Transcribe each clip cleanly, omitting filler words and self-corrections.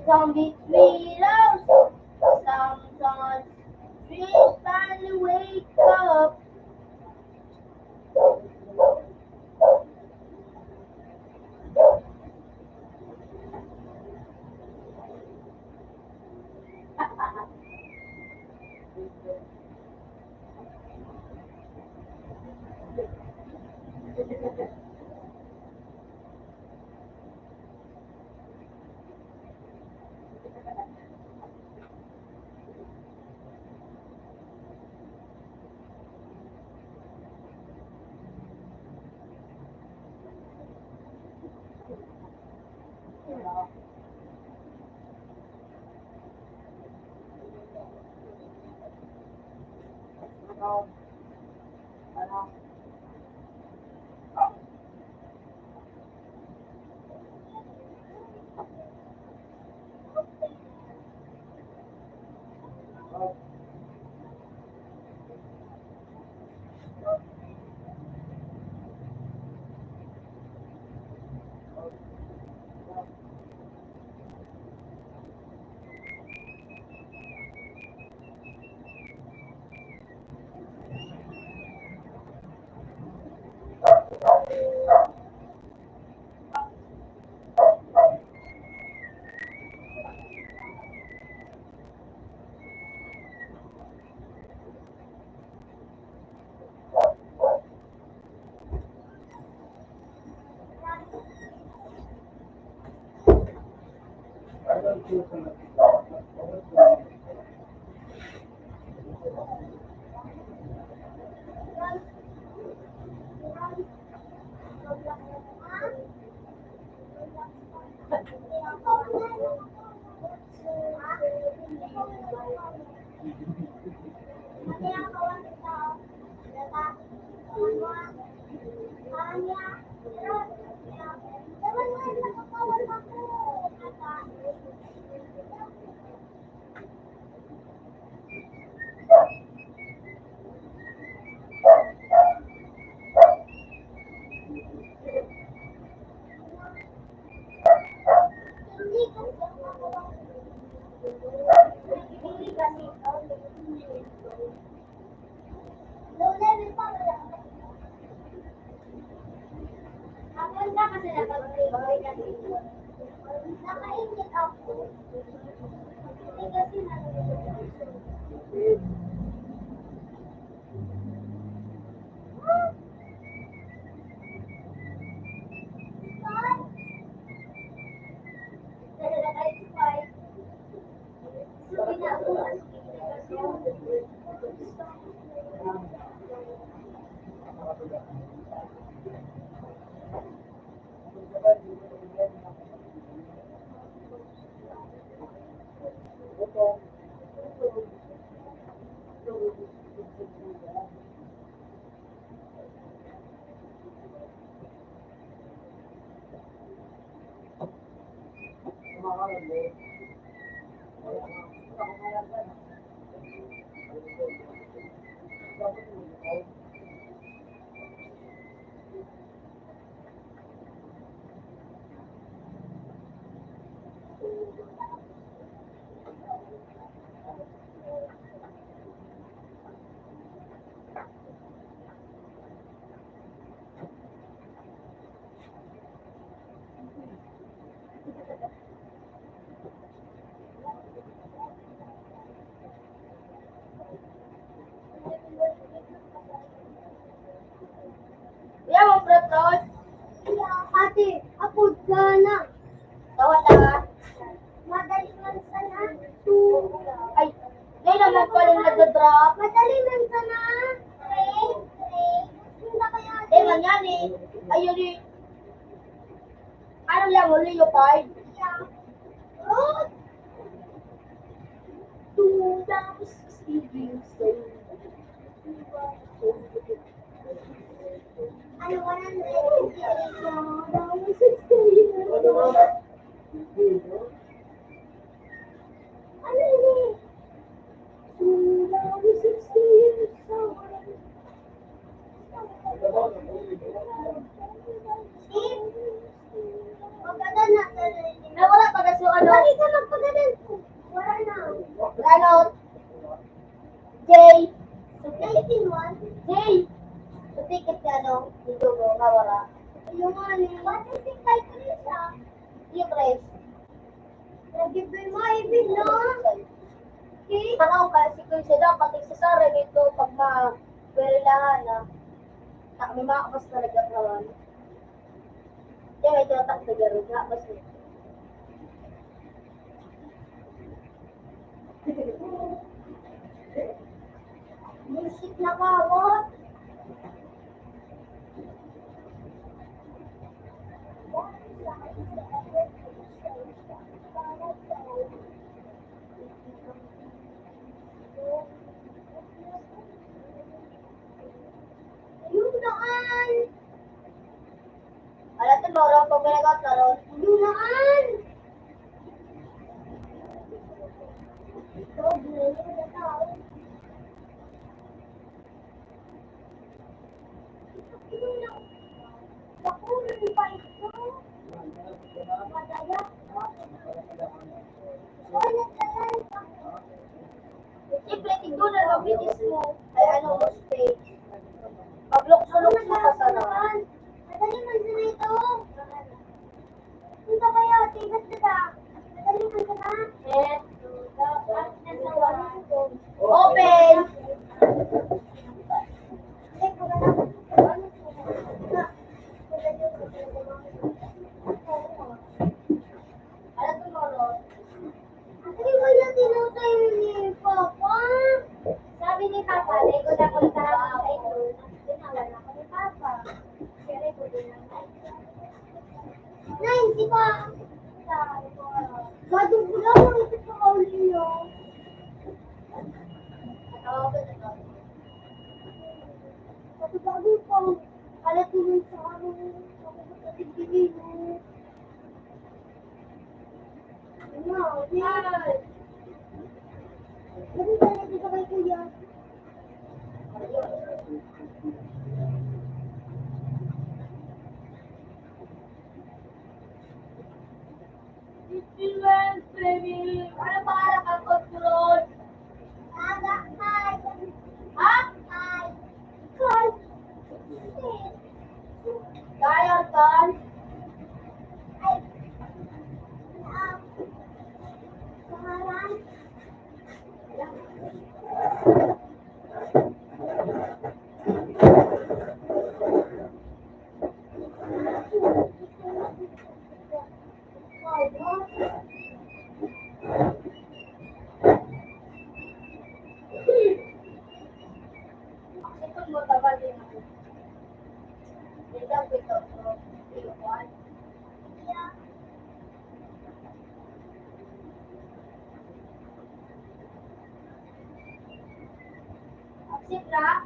Come between us. Sometimes dreams finally wake up. Nakainit ako. Kasi na drop. Madali lang sana. Three. Hindi kaya. Man yan eh. Ayun eh. Ano yan? Leopard? Yeah. Oh! Two dams speeding state. Ano ba nang ano yun? 2,060 maganda na. Nawala pa kasi ano. Bakit ka magpagalan? Wala na. Ano? J. 19-1. J. So, ticket ka ano? Dito mo, nawala. Yung ano? What is it like siya? Yung press. Nag-ibig mo, ibig no? Okay. Ano kasi kung siya dapat sa sarili nito pag ma-verilahan na may makakas talaga kawan. Kaya may tinatak na gano'n nga kasi. Music na kawat. Yung naan! Alam ito, Laura, pag may nagkakaroon. Yung naan! Siyempre, tigdo na lang, bitis mo. Ay, ano, stage. Paglok-sulok mo pa sa naman. Madali man sa ito. Punta kaya, tigas na ta. Madali man sa na. Open! Alam ko mo, hindi ko niya tinutay ni Papa. Sabi ni Papa, lego na ko sa ito. Tinawan ako ni Papa. Kaya ko din ang Nay, di ba? Badong ko lang ang ito sa kauli niyo. Pagkagabi po, alat mo sa amin. Ako sa tigilin mo. No, yes. Bakit ka dito kay Kuya? Influence, baby! Ano pangalan ka, Control? Aga, hi! Ha? Hi! Hi! Kaya, Ton? Ay! Pangalan? Ito mo tabal din ako. Hindi ako ito. Accept na?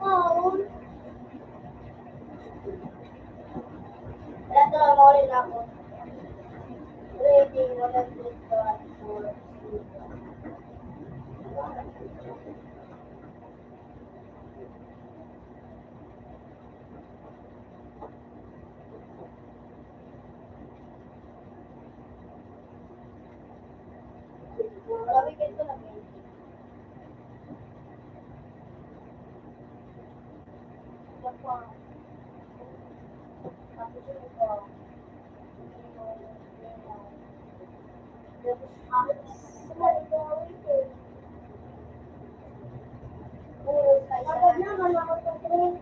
Paul. Wala talaga mawalin ako. Reading, wala dito. Marami ganito lang eh. Tapos yun ito. Kapag naman ako sa train,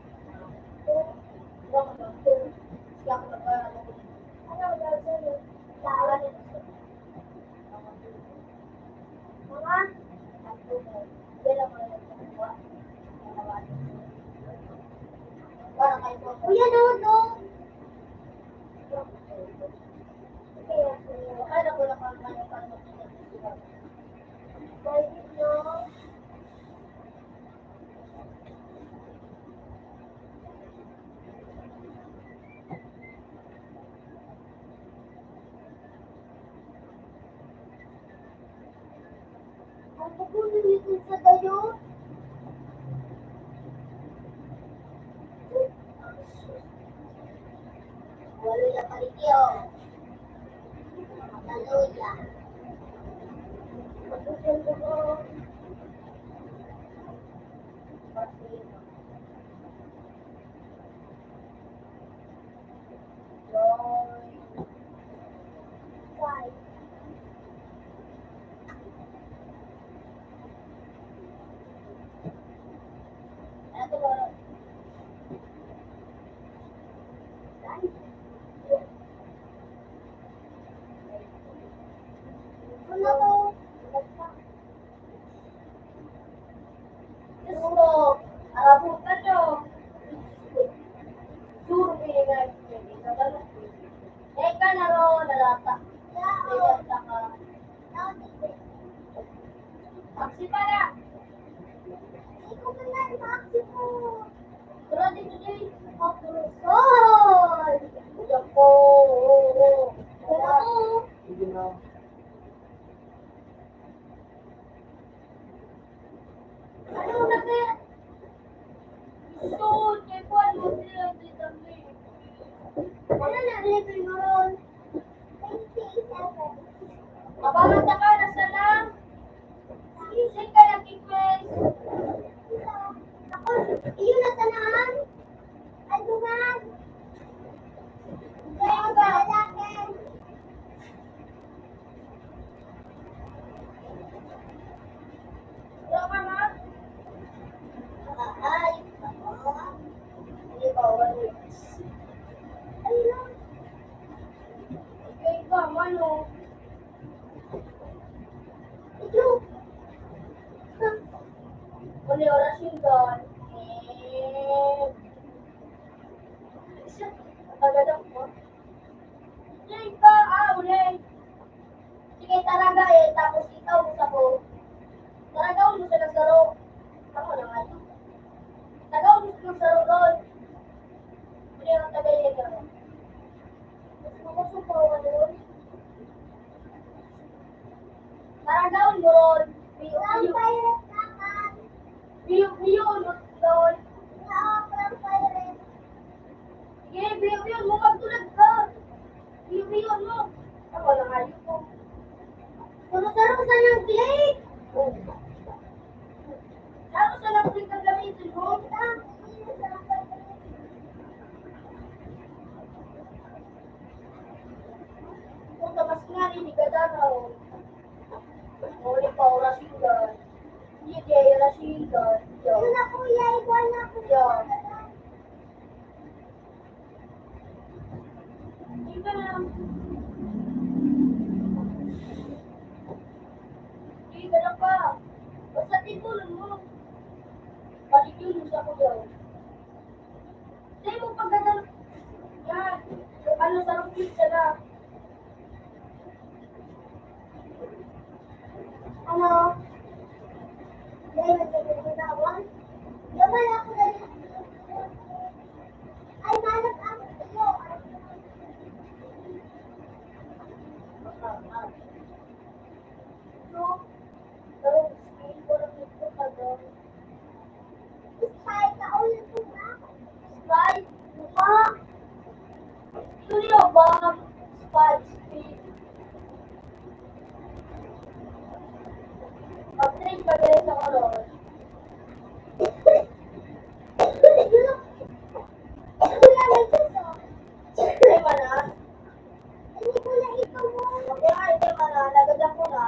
Kuya, no. Akala ko lang paano. Bakit no? Ang pupunin dito sa tayo. Hallelujah, palikyo. Hallelujah. Magpupunta ko. Why? Ito ba? Ano to? Gusto. Arabutan nyo. Sure, pinigay. Eka na ro, nalata. Nalata ka. Taxi pa na. Ikaw ka na, taxi ko. Tara dito din. Sol! Uyak ko. Wala ko. Sige na. Ano na kaya? Gusto, kay Juan, mo sila dito. Ano na, level mo ron? 27. Abangan ka na sa lang. Isip ka na, Kikwen. Ako, iyo na sanahan. Ano man? Kaya ba? Lakin. Wala ka na? Ay, hindi ba wala? Ayun. Okay ka, mano? Ito. Uli oras yung doon. Isa. Tagadang mo. Sige ka, uli. Sige, talaga eh. Tapos ikaw, gusto ko. Talaga, uli sa nagsaro. Ako na nga yun. Talaga, uli sa nagsaro doon. Uli ang tagayin ka. Gusto ko sa pawan doon. Talaga, uli doon. Biyo, doon. Sige, biyo, mo magtulad ka. Biyo mo. Ako na nga yun po. Saro sa ng plate. Saro sa ng plate ang gamitin mo. Kung tamas nga, hindi ka danaw. Muli pa oras yun doon. Hindi, oras yun doon. Yun na kuya, igual na kuya. Hindi ka na. Hindi ka na pa. Basta titulun mo. Balik yun sa kuya. Hindi mo pagkadal. Yan. Ano, sarap yun ka na. Ano? Dahil nagkakita ako. Yung wala ko na ay manap ang iyo. No, pero skill ko lang ito ka doon. Spy ka ulit po na. Spy? Ha? Seryo ba? Spy, speed. Pag-train ka guys sa kolor. Ay, mana. Hindi ko na ito mo. Okay, ay, mana. Nagagam ko na.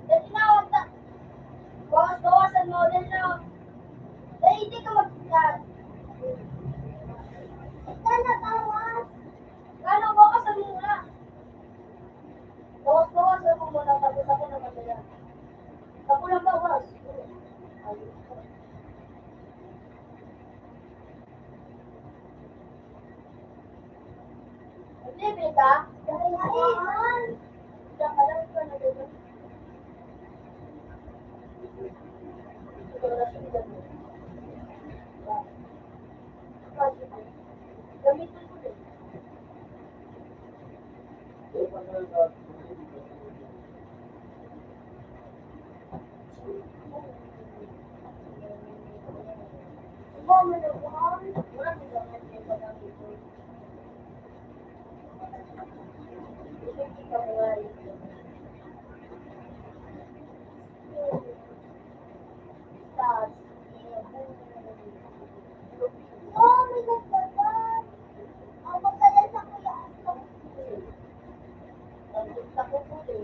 Dali na, wag na. Bawas-bawasan mo, dali na. Dali, hindi ka mag-plan. Sana bawas. Kano, bawasan mo muna. Bawas-bawasan mo muna, tapos ako na magdala. Ako lang bawas. Libre ka? Dahil nga iman. Diyan ka lang ito na dito. Gamitin ko din. Iba mo na po. Wala mo naman yung paggamit ko. Hindi ka wala ito. Stars. Oh, may nagdagan. Ang magdala sa kuya. Ako po din.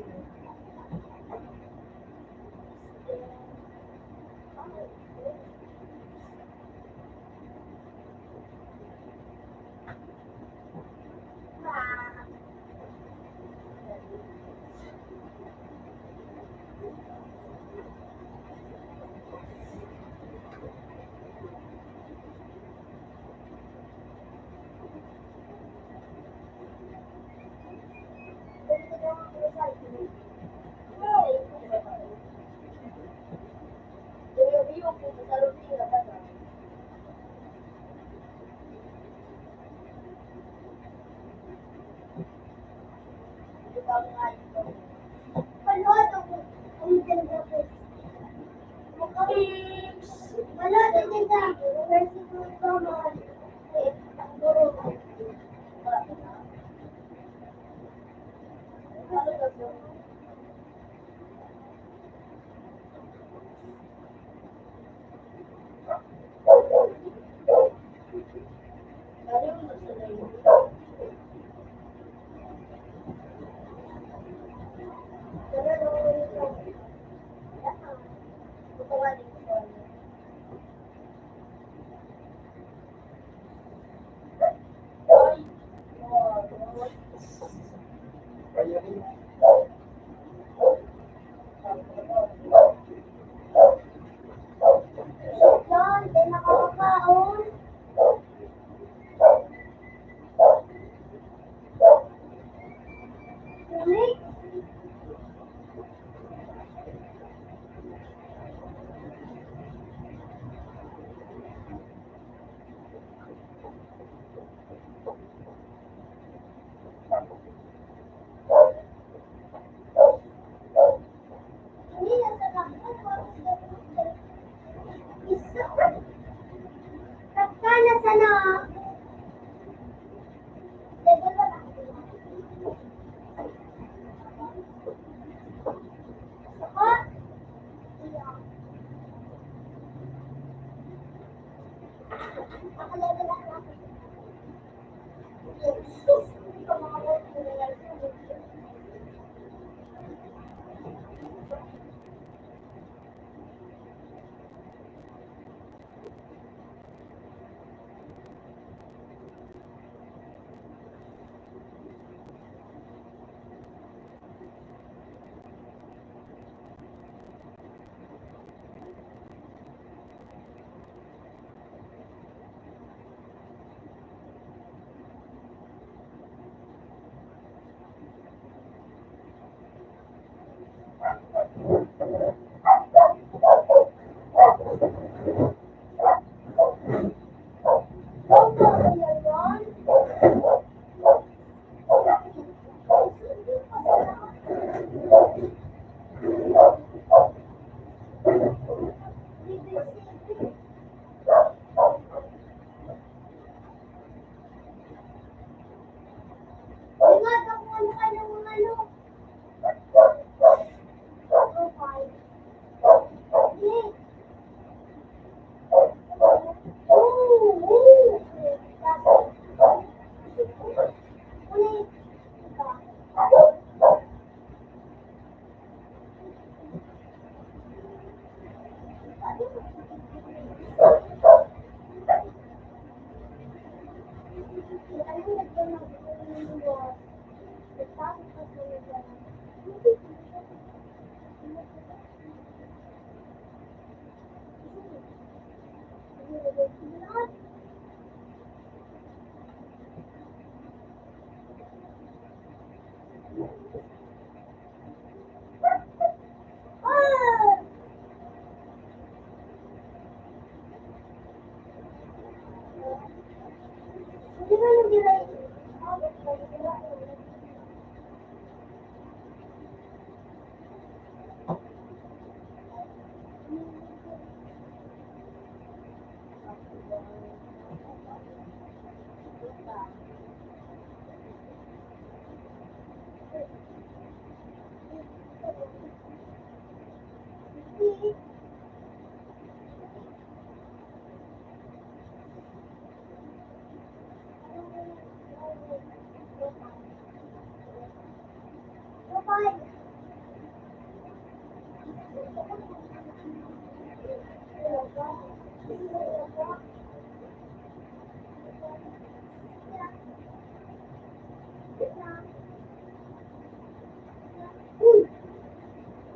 Uy,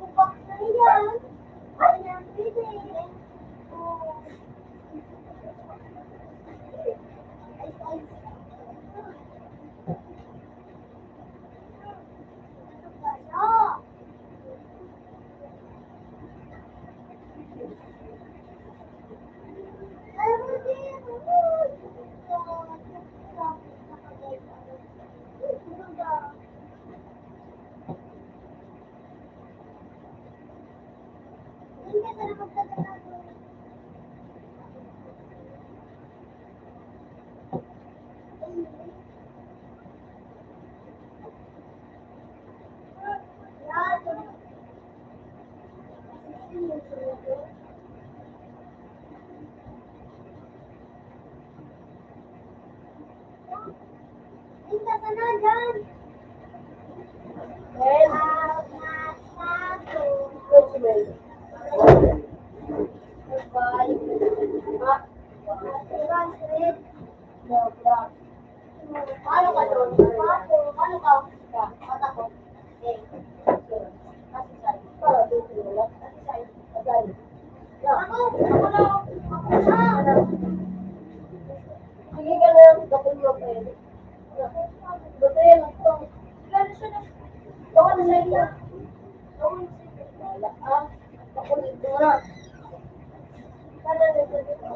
kupak na yan. Ay, napili. Oh. Ay, ay. Ano ba yan? Hinta ka na dyan. Well, Rosemary. Bye. Ah, no, black. Paano ka doon? Paano ka? Mata ko. Eh, kasi sa'yo. Para dito wala. Kasi sa'yo. Agad. Ako na. Ako na. Sige ka lang, kapag mo pwede. Bato yan, ito. Gano'n siya na. Baka na sa iyo. Gawin Wala ah. Ako dito na. Kada nito dito.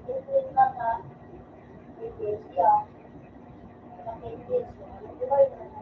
Ito lang ha. May siya. Nakikis. Di ba yun?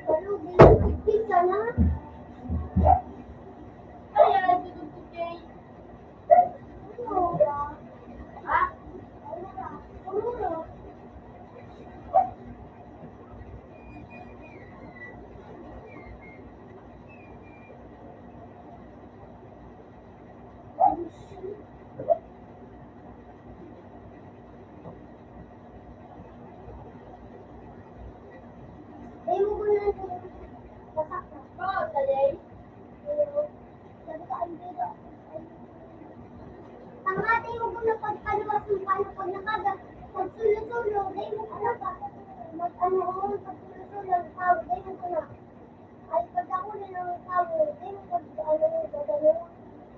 Pero, pizza na. Ayan, tutugtog kay. Ano? Ha? Ano? Ay, mo ko na ito. Wasak na. Oo, talay. Sabi ko, ay, dito. Tangati mo ko na pagkaluwas ng paano pag nakagat. Pagsulo-sulo, day mo ko na pa. Mag-ano ko, pagsulo-sulo, tawag, day mo ko na. Ay, pag ako na ng tawag, day mo pag ano mo, gagano.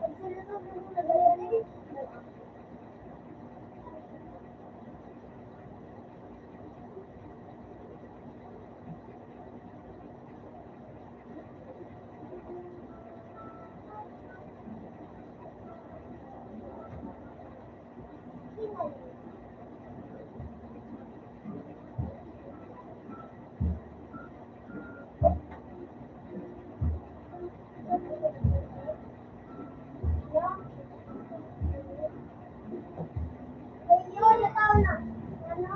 Pagsulo-sulo mo na ganyan. Ay, yun, nataw na. Ano?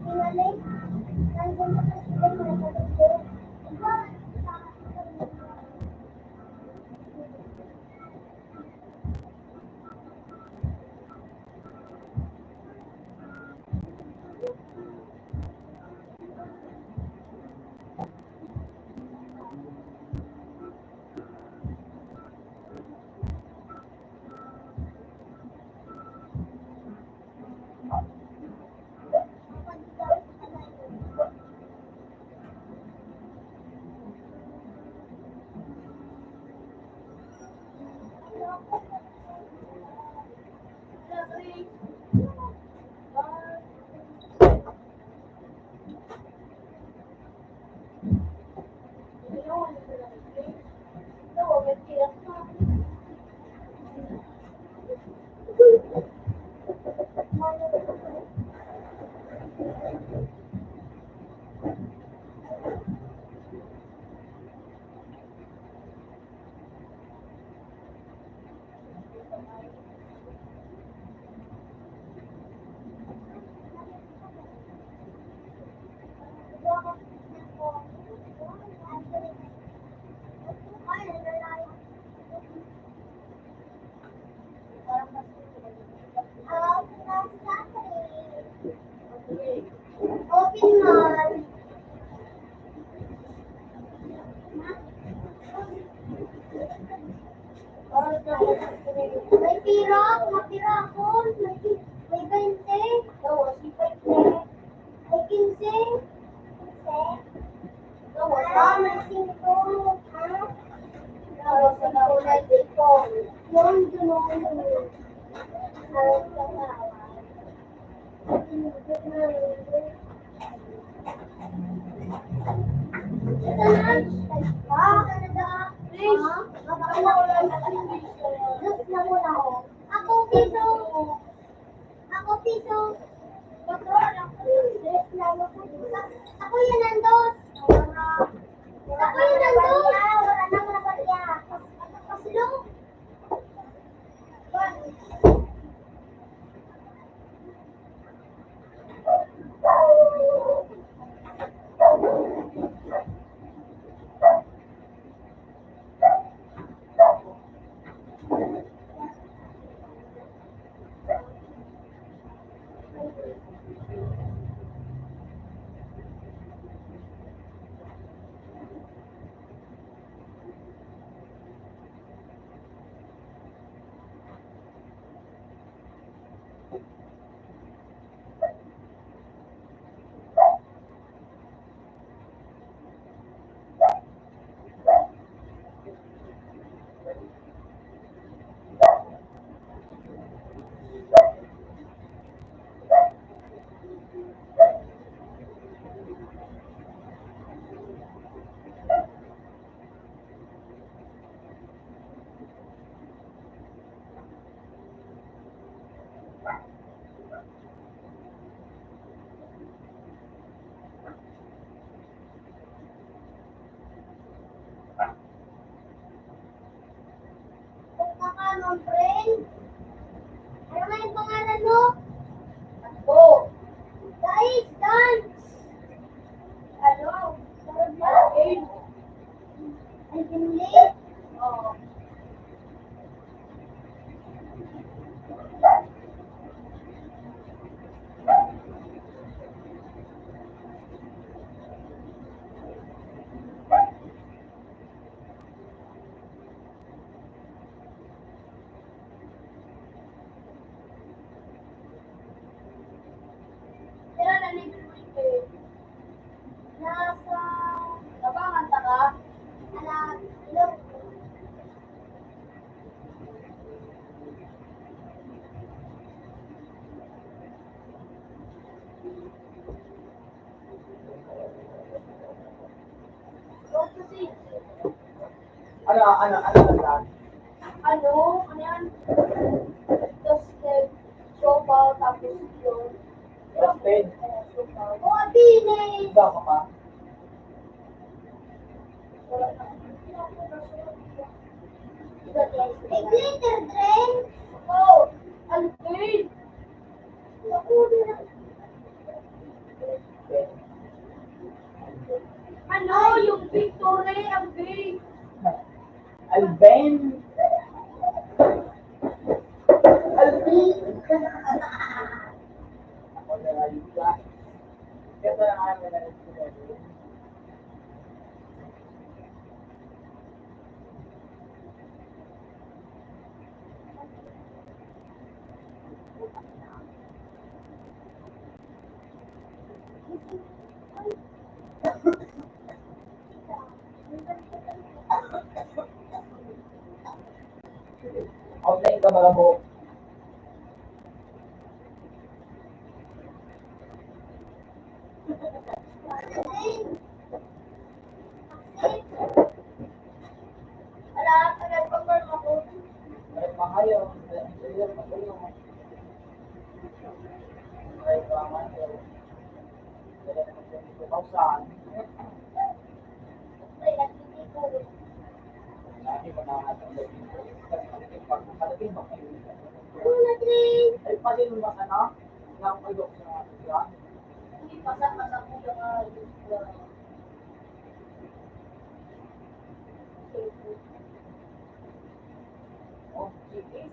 Pinalik. Nandun na sa sila yung nakagat ko. Iba, Ako piso. Ako piso. Ako yun nandun. Ako yun nandun. Wala na mga barya. Pasilong. Ma'am friend? Ano nga yung pangalan mo? Ako. Guys, dance! Ano? Alvin. Ay, pinili. Oo. Kaya nalibin mo yung kayo. Nasa... Napanganta ka? Anak, ilong. Huwag kasi. Ano lang? Ano? Ano yan? Tapos sopa, tapos yun. Roasted? Sopa. O, Abine! Iba ka pa? Wala na. May glitter drink! Oh! Alvin! Naku, na. Ano? Yung Victory, Alvin! Alben? Alvin! Ako na nga yung class. Kaya na nga na nag-sinabing. Outline ka ba mo? Ala, nag-confirm ako. Kahit mahayo. Kahit mahayo. Kahit mahayo. Kausan. Ay, nagbibig ko. Lagi mo na malaking ba kayo? Una, drink! Ay, pwede mo ba ano? Nakapagok sa mga Hindi pasak-pasak mo yung Oh, sige.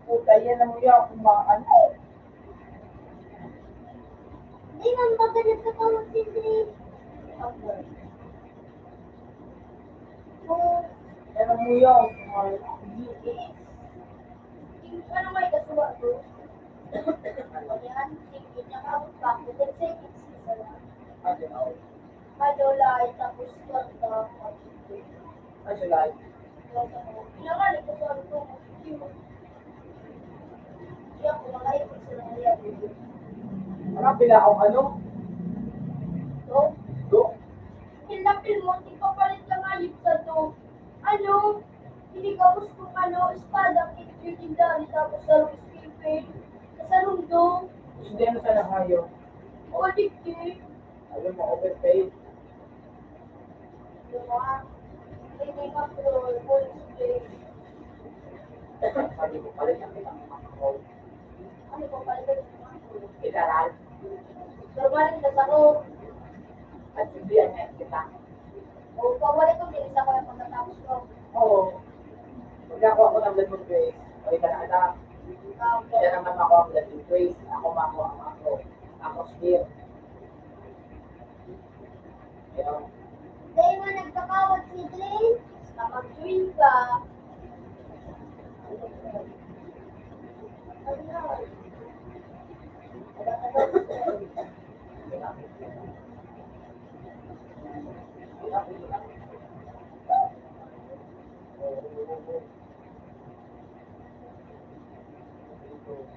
Puta, yan na mo yan kung ano. Hindi, ma'am, pagkalit ka pa mag-drink. Yan na mo yan kung ano. Ano may kasuwa ko? Ano yan? Sige, niya ka pa. Kasi isa lang. Ano na? Madolay, tapos kanta. Ay, July. Kailangan ito sa ano. Hindi ako makayipin sila ngayon. Nakapila akong ano? So, Do? kinapil mo, di pa palit lang ayip sa to. Ano? Hindi ka kung ano, espada, legendary, tapos sa Stephen. Sa Lundo, Hindi ano sa nakayo. o Dikdik. Alam mo, overpaid. Diba? Hindi ka pro, police play. Sabi ko, palit ang kita ng mga call. Ano pa palit ang Inaral. pero balik na sa ko. At hindi ang net kita. O pawalik ko, bilis ako yung pagkatapos ko. Oo. Pag ako ng blood moon trace, balik ka na anak. Siya naman ako ang blood moon trace. Ako mako ang ako. Ako spear. Ayun. Dahil nga nagkakawat si Glenn. Na mag-join ka.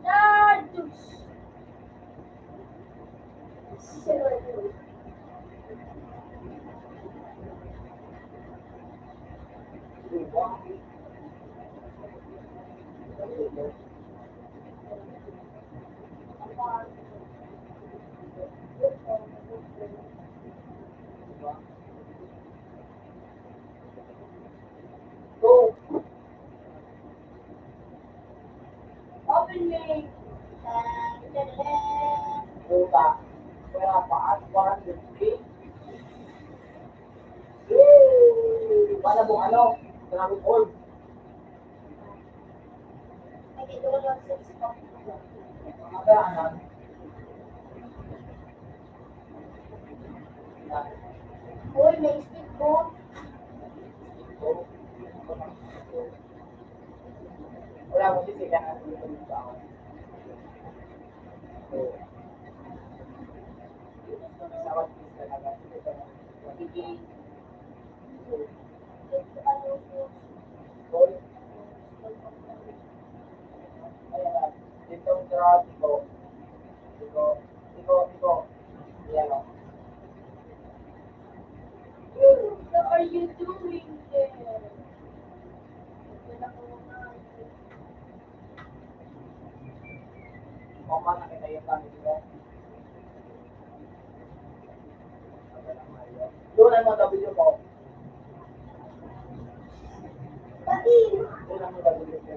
Dardus! Go! Open me! Puta. Kaya paat 100K. Wala mong ano? Maraming old. May kinuha lang sa stock. Mga daanan. Uy, may speedboat. Wala mo sisi ka na dito sa ako. Sawat ka na ba? Sige. Ano po? Goal. Ayan. Ditong truck ko. Iko. Ayan o. What are you doing there? Wala ko na. O man, nakita yung kami dito. Doon ang mga W ko. Pati, Doon ang mga W ko.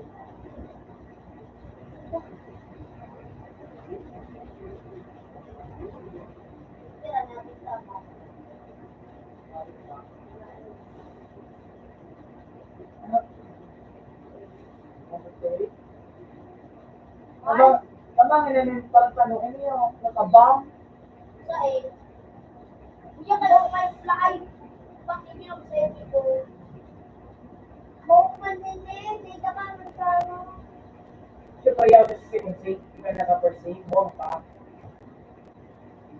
Tira natin sa map. Okay. Tama nga namin parang tanongin niyo, nakabang. Sa eh. Hindi kayo may fly. Bakit niyo sa ito? Bukman din eh. May kamaman sa ano. Siyempre, yaw sa second save, hindi ka naka-perceive, buwang pa.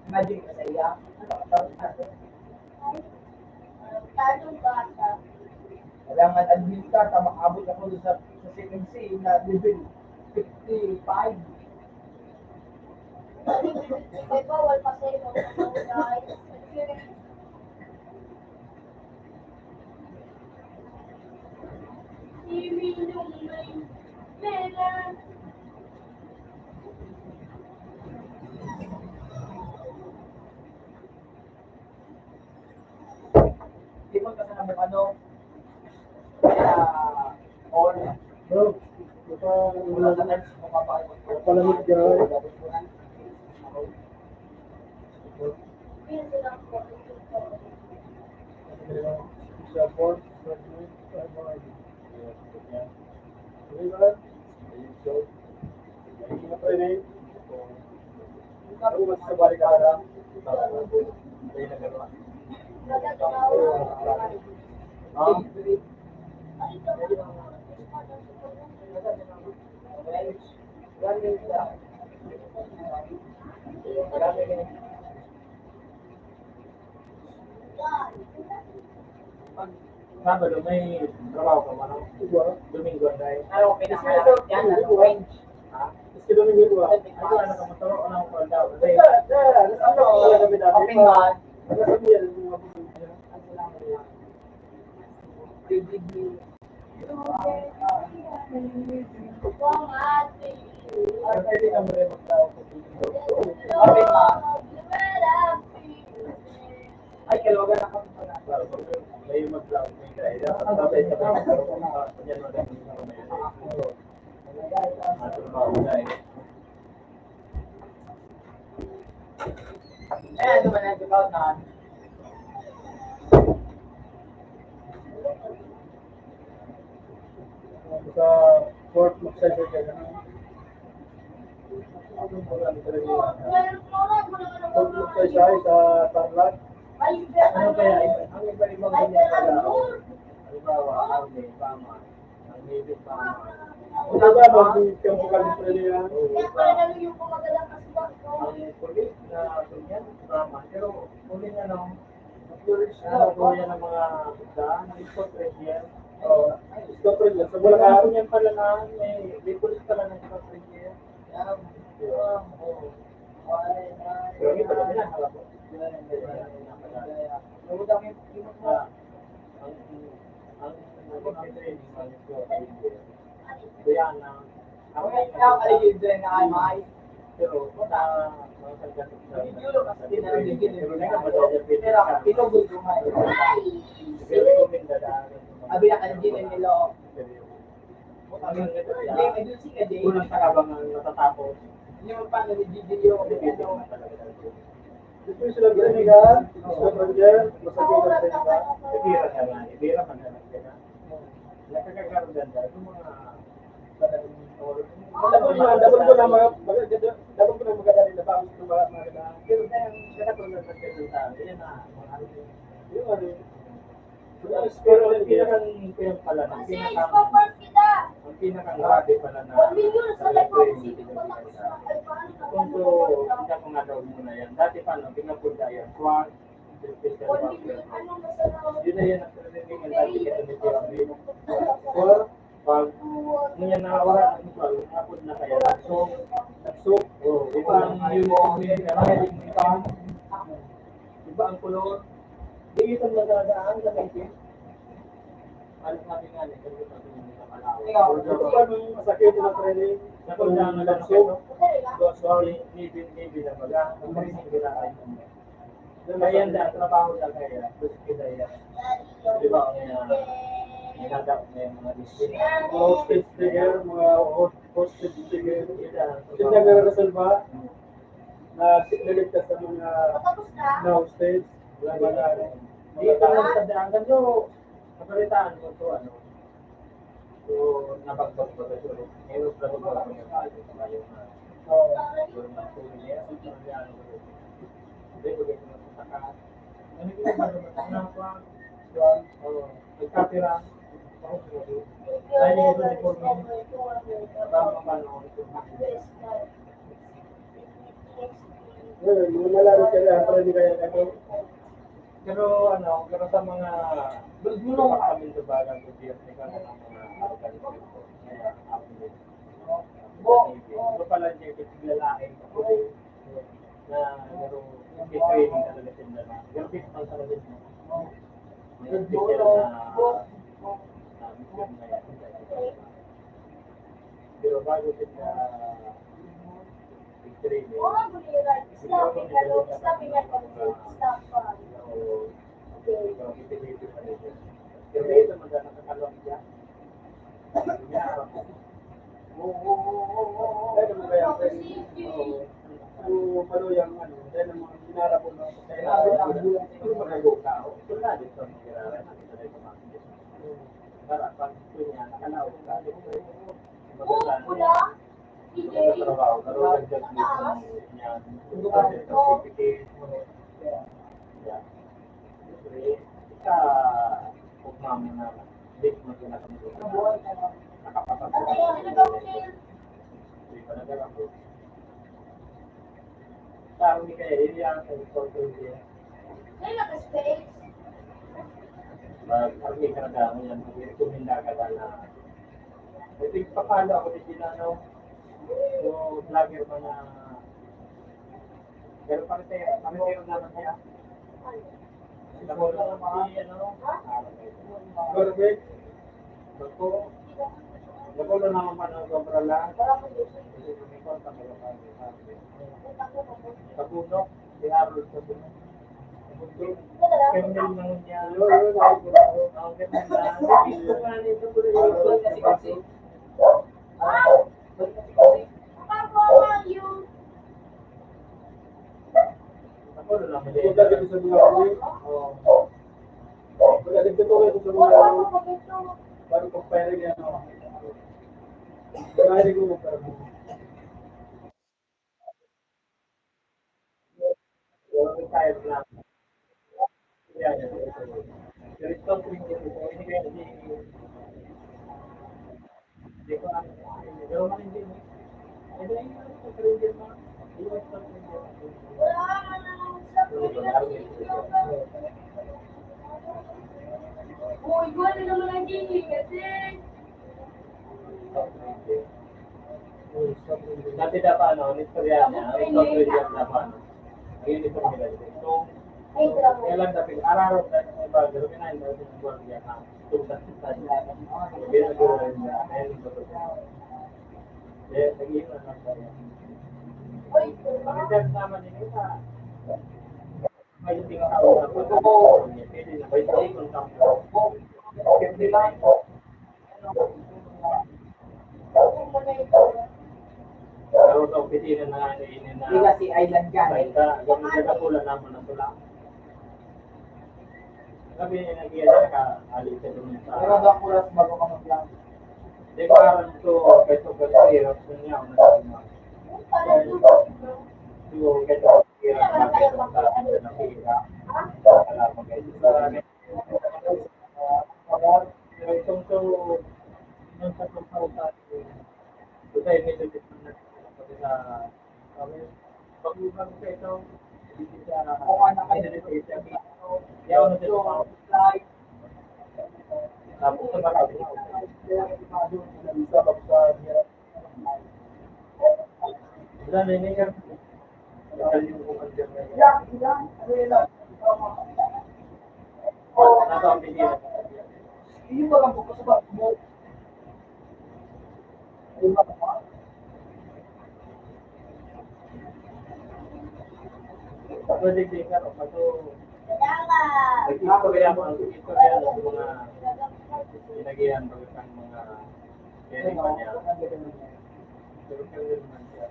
Imagine ka sa iya, ano ka, Tanong bata. wala man admin ka, makabot ako doon sa second save na level 55. May bawal pa sa iyo. Guys. Iminong may pera. Di mo kasi naman ano, kaya, all, Bro, ito wala na times mo papakit. palamig ka. Yun silang po. Isa po, Ako mas sa barikada. Tayo na gano'n. Sabado may trabaho ka man. Domingo dahil. Ano, pinakamalapit yan, ano, range. Kasi Domingo ko. Ano ka mataro? Ano ko daw? pala kami dati. Open man. Nasa mo yan, yung mga pupunta. Ano lang yan. PGB. Ang pwede kami rin magtawag sa video. Open man. Ay, kailangan na kami pala. May mag-vlog, may kaya. Tapos sabay magkaroon ka. Yan mo rin yung may matrabaho na eh. Eh, ano man nag-out na? Sa Fort Magsaysay ka na. Fort Magsaysay sa Tarlac. Ano kaya, ang iba-ibang ganyan pala. Halimbawa, Army, Bama, ang Navy, Bama. Ano ba, mag-camp ka rin pwede yan? Ang police na ganyan, Bama. Pero, huli na lang, nakuha ng mga daan, report rin yan. Stop rin yan. Sa Wala Bulacan. ka yan pala na, may police pala ng report rin yan. Pero hindi pala nila, harap ko. Unang takabang natatapos. Hindi mo pa nalididyo. Dito yung sila Bernigan, sila Bernigan, masagay ka rin ba? Ibira ka na, ibira man na lang ka. Nakakakaroon ganda. Yung mga Dapat ko lang maganda rin na bago ito maganda. pero kaya nakatulad ng resulta, yan na, mga ano yun. Yung ano, Pero ang pinakang pala na, ang pinakang grabe pala na kung so, hindi ako nga daw muna yan. Dati pa, no, pinapunta yan, Quad, Special Worker. Yun na yan, ang training ang dati kita ni Jeremy. Or, pag niya nawala ng ito, napod na kaya, nagsok, ito ang uniform niya, mahilig mo ito. Diba ang kulor? Di ito nadadaan sa native. Alam natin nga, kasi ito yung nakalawa. ito pa nung masakit na training, Napunta nga lang ako. Sorry, Navy na baga. Ang marising kita ay kaya yan, trabaho lang kaya. Gusto kita yan. Di ba, ninadap na yung mga discipline. mga hostage trigger, mga hostage trigger. Hindi nag-resolve na signiligtas sa mga na hostage. Wala ba na rin? Dito lang sa daan. Ganito, nabalitaan ko to, ano. So, nabagbag ko ito. Ngayon, nabagbag ko yung kayo. Siguro na po niya. Hindi ko ganito na sa takas. Ano yung ba naman? Ang nakwa? Nagkapira. Dahil ito ni Cormin. Tama pa no. Yung malaro ka na, para hindi kaya ito. Pero ano, pero sa mga bulbulo pa kami sa bagang gobyerno ka ng mga organization. Kaya update. Ito pala niya yung lalaki na pero training talaga sila na. Pero pistol talaga sila. May official na mission na yan. Pero bago sila training, pero ito maganda sa kalong niya. Dahil naman kaya pwede. Kung ano yung ano, dahil naman hinarap ko na. Ito magago ka. Ito na dito ang kirara na ito na ito makikita. Para pag ito niya, nakalaw ka. Maganda niya. Trabaho, pero nag-judge niya. Certificate. Yeah. Ika, pagmamo na, hindi mo kinakamulo. Nakapapagod. Hindi pa nagkaroon ko. Parang hindi kaya, hindi ang sa report ko niya. Parang hindi ka nagkaroon yan, mag-recommenda ka na. Ito yung papalo ako din sila, no? So, vlogger man na Pero pare-pareho naman niya. Nakulo si ano? Perfect. Nakulo naman man ang sobra lang. Kabunok, si Harold Kabunok. Kernel naman niya. Ang kernel Nakulo naman niya. Punta dito sa mga ulit. Pagdating dito kayo sa mga ulit. Baru compare niya, no? Kaya ko compare mo. Retired lang. Yeah, yeah. There is something that is hindi ko alam. Pero man hindi. Ito yung pag-career mo. Iwas sa Uy, wala naman ang gini kasi. Dati dapat ano, istorya niya, ang istorya niya dapat ano. Ayun ito nila. So, kailan dapat araw tayo ng iba, pero kinain daw yung buwan niya na tutas sa niya. Ginagawa niya, ayun ito. Nag-iwan lang tayo. Pag-isip naman din ito, may tingkao na po. Pwede na ba ito kung tapos? Kasi lang, pero ito, pitina na nga ini na. Hindi kasi island ka. Baita, ganun ka katulad naman na tula. Sabi niya nag-iyan ka, alis ka dun sa... Pero ang oras bago ka mag-lang. Di parang ito, keso hirap sa niya, ang nasabi mo. So, keso hirap na keso sa nakira. Wala pa kayo sa pero itong to, nung sa pagkautan, ito tayo medyo different na kami, pag-ibang sa ito, hindi siya, yaw na siya tapos sa marami. Wala na yun yan. Nasa ang pilihan. Hindi mo lang bukas ba? Pwede din ka, pato, Salamat. nag-istorya mo, nag-istorya ng mga pinagihan bago ang mga kaya pa niya. Pero kaya naman siya.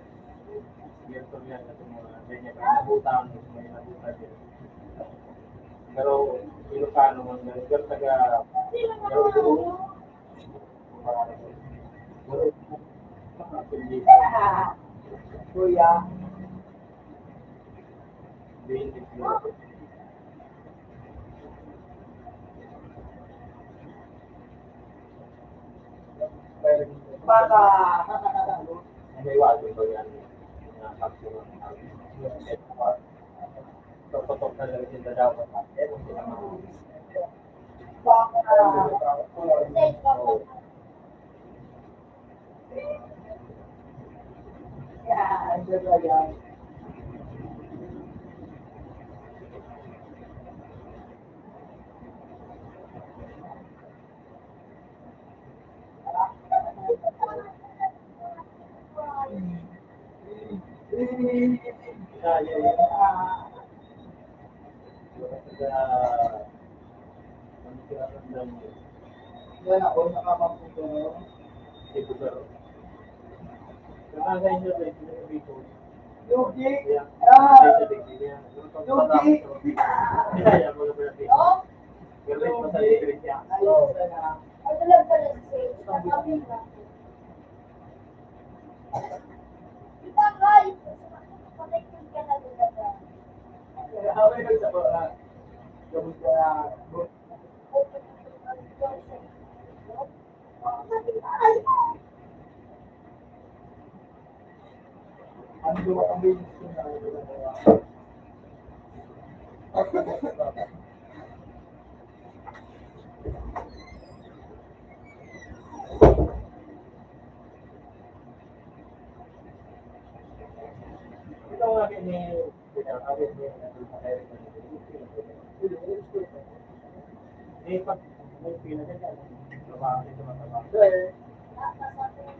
Nag-istorya na sa mga ganyan, nabutan, may nabutan din. Pero Ilocano man, pero taga Kuya. Baka. May wato ba yan? Patok na lang sila dapat. Yeah, andyan ba yan? Yan ako, nakapagputo. Yuki! Ayos na. Ano lang pala sa kabila. Kita guys, connected ka na talaga. Away ka sa mga gamot ka na. Ang gawa ang bilis ko na. Ito nga ni pinakawin niya na sa kaya rin. Eh, pag may pinaganda, trabaho dito matrabaho. Kasi,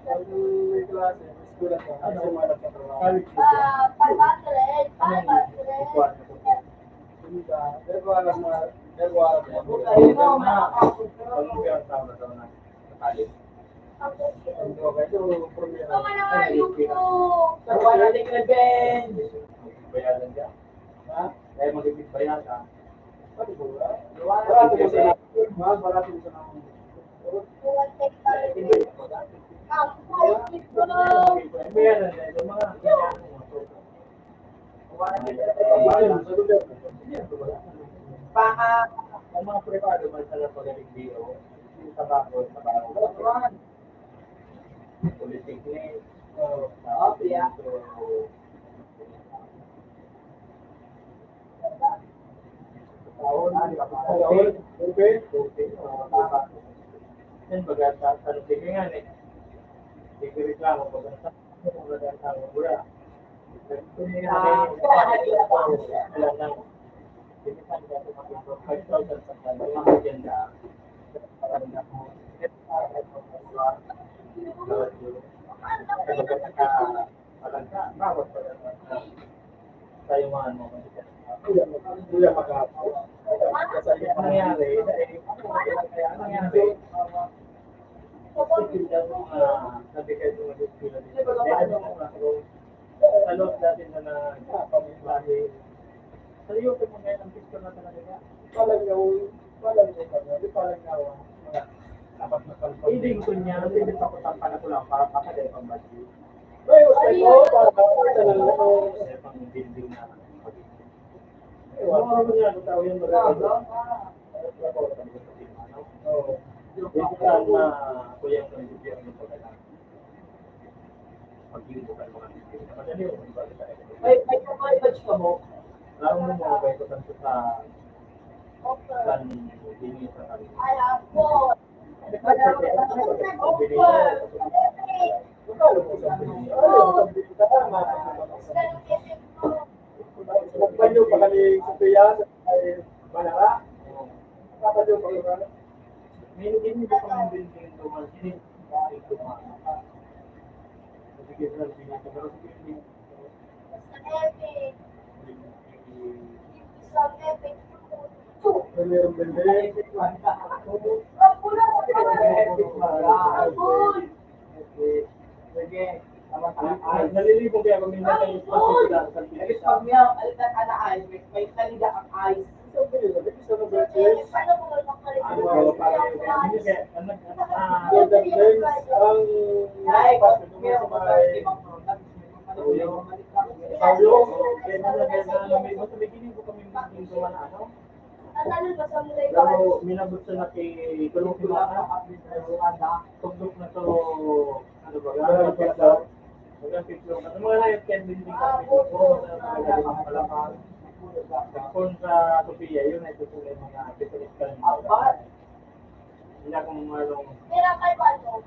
pag may klase, may school ako, ano sumalap sa trabaho? College dito. 500, 500. Ikuan na po. Hindi ka, pero alam na, pero alam na. Ayun na, pag-umpiyang tao na daw na sa college. Hindi ko kayo, problema. Ito man ang ayun ko. Bayaran ka. Ha? Dahil magiging bayan ka. Ano ba? Barato ko sa mga barato ko sa mga. Bayaran ka. Yung mga ang mga privado man sa pagaling biro, yung tabako, polytechnic, yan baga sa sige nga eh. Sige reklamo pag ang sa ang mura. Alam na. Sige sa mga 5,000 sa mga agenda. Tayo mga ano. Kuya Magapo. Kasi ang nangyari, kaya ang nangyari, sabi kayo ng mga sila dito. Sa loob natin na nagpapamislahi. Sa iyo, kung mga ang picture na talaga. Palang ngawa. Dapat na kalpa. Hindi ko niya, hindi pa ko tampana ko lang para pakadali pang budget. Ay, usay ko, para sa lang ako. Kasi pang building na. Ano niya, kung tao yung magagawa. Oo. Ito na kuya ko yung bibigyan ng pagkakas. Pag-iubukan mga bibigyan. Madali yung pagkakas. Laro mo mga kayo sa san dini sa kanila. Nagpanyo pa kami sa Pia, ay Banara. Nagpanyo pa kami. May hindi ko kami building doon. Hindi ko bigyan ng building. Pero building. Meron bende. Nalilibong kaya kami na tayo sa pagkakas sa Pilipinas. Ano para yung hindi kaya pero minabot sa naki tulong simana tugtog na to ano ba mga picture kasi mga live can building kasi puro na talaga palapan kung sa Sophia yun ay tutuloy mga physical hindi akong malong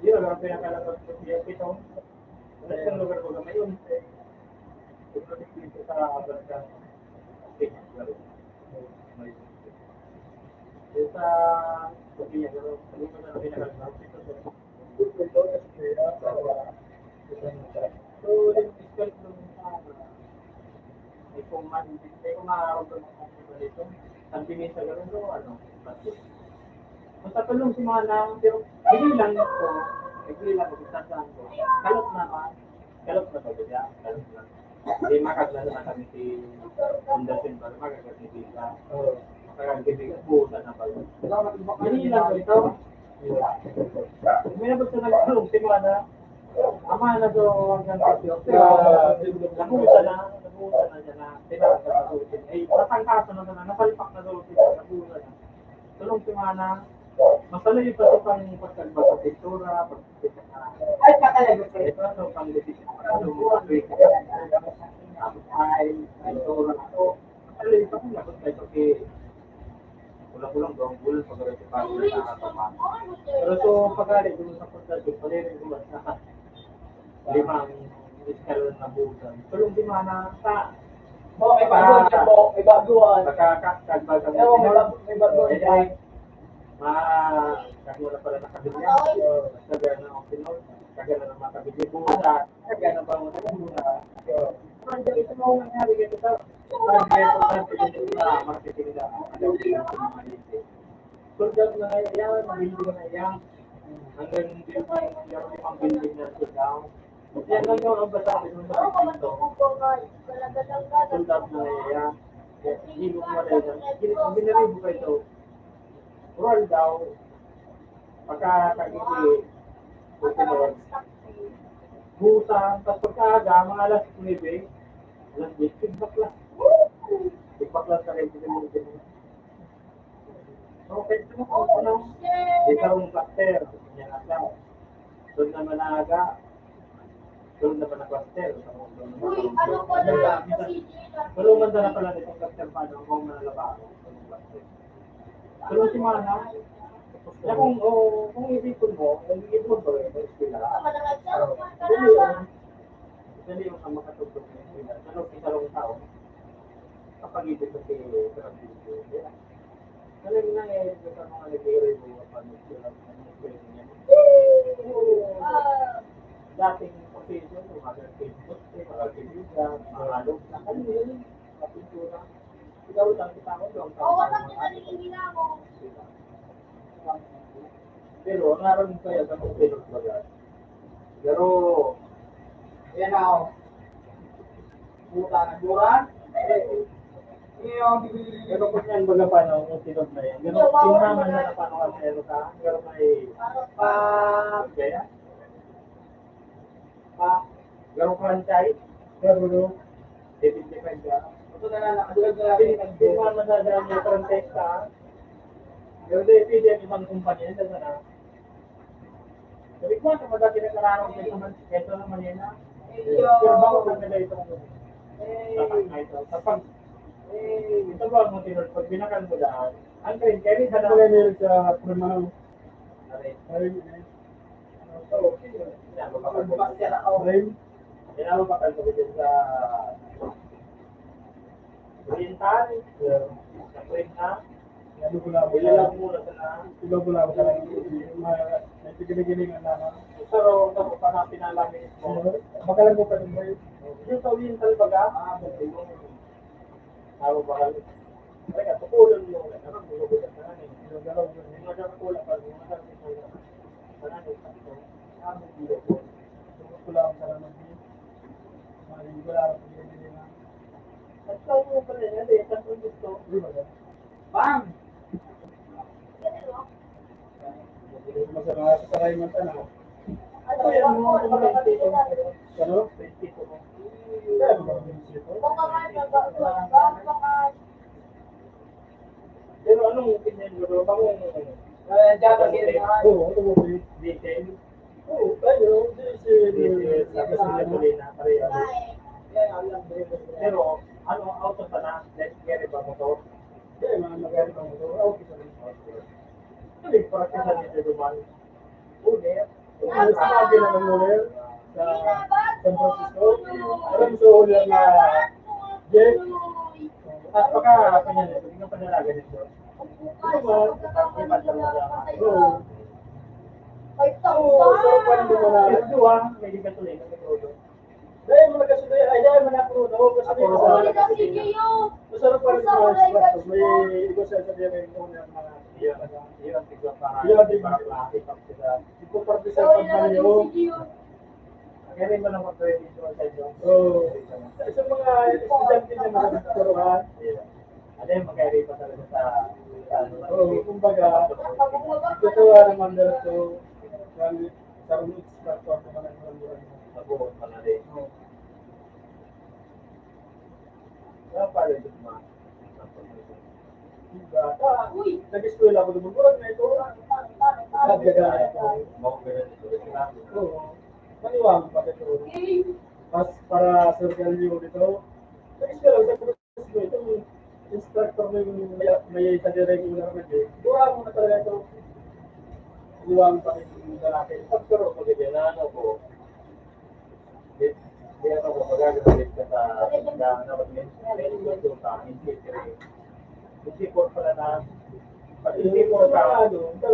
yun ang pinakalang sa Sophia pitong sa isang lugar ko gamay yun ito dito sa Abarca sa Sophia pero ano na pinakalang so yung physical may kumaharap doon sa dito. Ang tingin sa gano'n doon, ano, basta tulong si mga nang, pero hindi lang ito, hindi lang ito, sasaan ko. Kalot naman, kalot na ba siya? Kalot na. Hindi makaglala na kami si Anderson ba, makaglala si Bila. Makakagibigan, buusan na pala. Hindi lang ito. May nabot sa nagtulong si mga na, ama na doon hanggang kasi, pero nabuusan na siya na pinagkakasusin. Eh, natangkaso na na, napalipak na doon siya, nabuusan na. Tulong si Mana, masalay pa ito pang pagkagba sa pintura, pagkagba na. Ay, patalaga ko. Ito na pang litik na pintura na ito. Masalay pa kung lakot na ito kay kulang-kulang doon, bulan pag-arito pa rin sa nakatamaan. Pero so, pag-alit doon sa pagkagba, palirin ko sa limang iskalo na buusan. Tulong si Mana sa mo, may baguan. Nakakagbaga mo. Ewan mo lang, may baguan pa. Kagmula pala nakabigyan. Kagana na ang Pinoy. Kagana na makabigyan. Buta. Kagana pa mo na muna. Kaya ito mo nangyari dito sa marketing na Suldad na yan, building na yan. Hanggang hindi yung building na suldad. Yan lang yung ang basa ng mga dito. Suldad na yan. Hilog mo na yan. Ginaribo ka ito. Roll daw. Pagka-kagiti. Busan. Tapos pagkaga, mga alas 9. Alas 10. Tigbaklas. Tigbaklas ka rin. Okay, ito mo kung ano. Dito ang cluster. Yan lang. Doon naman na aga. Doon naman na cluster. Uy, ano pa na? Tulungan na pala nitong cluster pa. Kung manalaba ako. Tulungan si Mana. Kaya kung ibigin mo, ibigin mo ba yung eskwela? Dali yung ang makatugtog ng eskwela. Isang taon. Kapag ibig ko si Francisco. Alam na ito sa mga nag-iiri mo paano sila niya. Dating occasion, mga Facebook, mga kaibigan, mga alok na kanil, kapintura. Ikaw lang kita ko doon. Wala kita naging ginamo. Pero, naroon kaya sa mga pilot bagas. Pero, Yan ako. Buta na buran. pero kung yan baga paano yung pilot na yan. Pero, tingnaman na paano ka meron ka. Pero may gaya. Garong franchise. Pero, depende ka. Ito na lang, nakadulog na lang. Tingnan mo na dyan yung context ka. Pero depende yung ibang kumpanya. Dito na. Sabi ko, sa mga kinakararong keso naman yan na. Pero bago na nila itong kapag ito ba mo tinod, pag binakan mo daan, ang green carry ka na. Kaya meron sa Primano. Tinalo pa kayo dito sa Oriental, sa Prina, ilalang muna sa na. Nagsigiling-giling na. Pero tapos pa na pinalamin mo. Bakalan mo pa din ba yun? Yung sa Oriental baga, ako ba kayo? Kaya tukulon mo, ano mo gusto ka na eh. Yung magkakakulang pa, yung magkakakulang pa. Marami pa ito. Amo dito po. Kulang sa naman din. Wala akong giling na. At saan mo pa rin, hindi, saan mo gusto? Bang! Masarap sa kayo man tanong. Ano yan mo? Ano? Prinsipyo mo. Pero anong opinion mo doon? Bakong Diyan ka giling na. Oo, ito mo ba yun? detail? Oo, tayo. Detail, tapos sila tuloy na pareho. Yan, alam mo. Pero, ano, auto pa na, let's get it ba motor? Hindi, mga magaling ang motor. Okay sa rin. Tuloy, practice nito duman. Ulit. Sabi na ng ulit sa San Francisco. Alam sa ulit na Jeff. At baka, kanya nito, hindi ka pa nalaga nito. Oo. Oo, sarap pa rin din na. Pero duwa, may di ka tuloy na nito. Dahil mga kasunod, ay dahil man ako no, kasi masarap pa rin sa instructor. May iba sa sabihin ng owner na Iyon ang tigwa para para makakita ko sila. ito parte sa pagkaliyo. Kaya rin mo lang mag-credit sa inyo. So, sa mga estudyante na mga nagturuan, Ano yung mag-carry pa talaga sa ano? so, kumbaga, ito naman dito, sa instructor naman ang mga Nabuot pa na rin. Kaya pala yung mga bata. Nag-eskwela ako doon. Kurang na ito. Nagdagana ito. Oo. Maniwang pa ito. Mas para sa organiyo dito. Nag-eskwela ako sa ito. Instructor na yung may sa regular na ito. Kurang mo na talaga ito. Maniwang pa ito yung lalaki. Pero pag na ano ko, Hindi ako magagalit ka sa isipon pala na pag isipon ka, ano ka,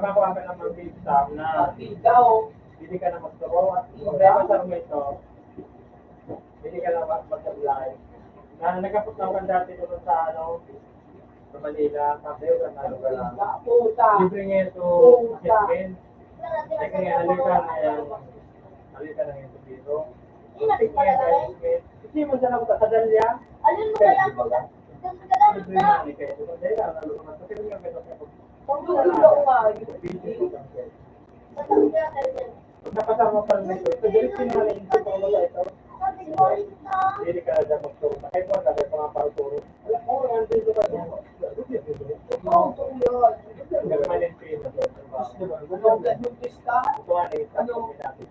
makuha ka ng mga exam na hindi ka na magturo at problema sa mga ito, hindi ka na mag-apply. Na nagkapunta ka dati doon sa sa Manila, sabi ko na ka lang. Libre nga ito, assessment. Kaya kaya halika na ito dito. Hindi mo siya nakakadalya. Alin mo kaya ako? Libre na ni kayo. Dahil lang, naluman. Kasi nga ito kayo. Pag napasama pa rin ito, ito galit sinungaling ito pa wala ito. Hindi ka na magturo. Kahit mo na mga pagturo. Alam mo, ang dito ka niya. Gagamanin ko yun. Ito nga na yung natin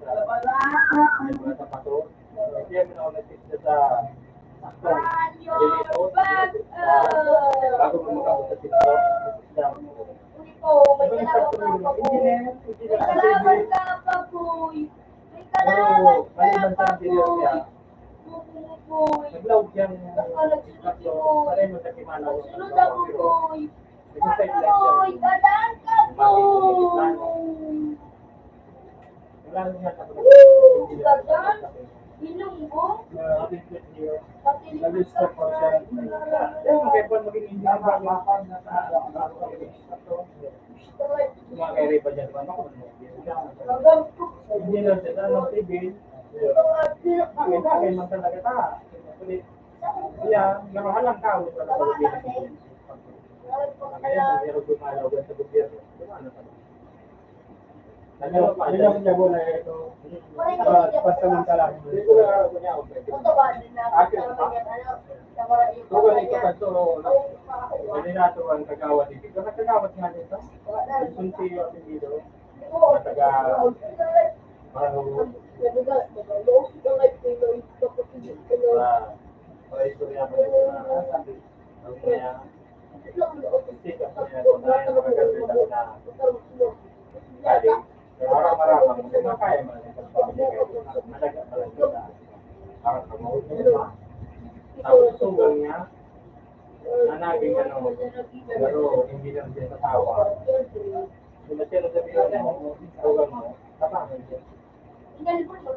sa pato. Kaya mo na ako nagtista sa bago mo makapos sa TikTok. May kalaban ka pa, boy. May kalaban ka pa, boy. Naglaog yan so pareho mo sa kimalaw. Sunod ako, boy. Boy, dadaan ka, boy. Wala niya sa Dadaan? Ilunggo? Nag-stop po siya. kaya po maging hindi ang bago na sa mga kaya pa dyan. Hindi lang siya sa TV. Bagay man talaga ta. Kaya, namahalang tao sa Pilipinas. Kaya, hindi rin gumalaw sa gobyerno. Ano yung niya na ito? Pasamantala. Dito lang ako niya. Kung ito ka ito, hindi nato ang kagawad dito. Kung nagkagawad nga dito, sunti yung dito. Mataga, para istorya mo dito na ang kaya, sikat mo yan kung na yung mga gagawin na kali. Marang-marang, hindi mo kaya mo na sa pamilya. Malaga pala sila. Para sa mga ulit. Tapos sugal niya, nanaging pero hindi lang siya tatawa. Kung siya na sabihin mo, sugal mo, kapamay siya.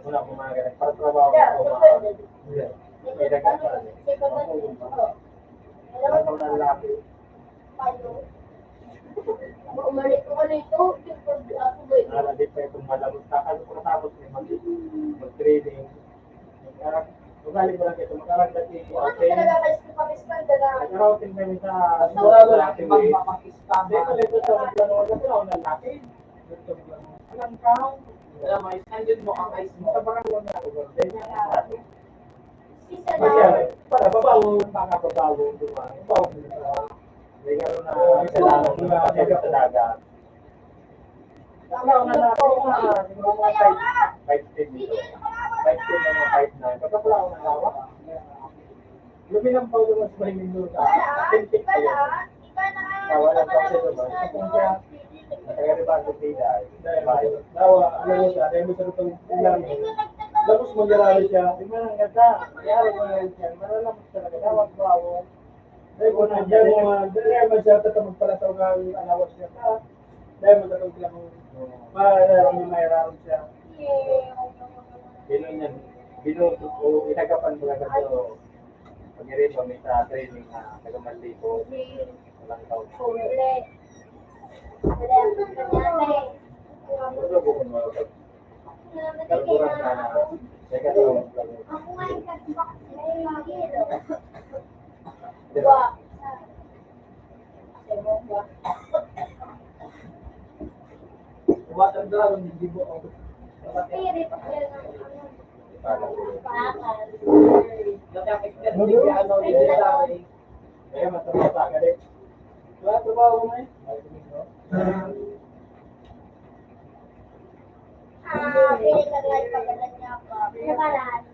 Wala kong mga ganag. Para trabaho ko, may dagat pala niya. Wala kong lalaki. Umalik ko nito. Nalagay pa itong malabot. Kakalo ko natapos may mag-trading. Ugali ko lang ito. Magkaragdag yung nag-routing kami sa natin way. Hindi ko dito sa magplano. Kasi ako lalaki. Alam ka, may sandin mo ang ice mo. Kabarang mo na ako. Para babawo, babawo. May gano'n na salamat sa dagat. Wala na natin yung mga 5-10 dito. 5-10 na mga 5-9. Kapag wala akong nalawa, luminang pa doon mas mahiming doon sa tintik ko yun. Nawalan pa siya doon. Kung siya, nagkagariban sa pila. Dawa, ano mo siya, dahil mo sa lutong ilang. Tapos mag-arali siya. Di man ang ganda. Mayari ko na yun siya. Maralamas talaga. Dawag bawo. Dahil ko na dyan mo, dahil mo siya tatamag pala sa mga anawas niya. Dahil mo tatawag lang mo. Mayroon siya. Binutot ko, inagapan ko lang ito. Pag-irin kami sa training na taga-mali ko. Walang taon. Ito ko kung mga kalburang na teka taon lang. Diba? Water dragon, hindi mo ako. Kaya masama sa agad. Wala trabaho mo eh. Pili ka lang pagdating niya ako. Pinakalan.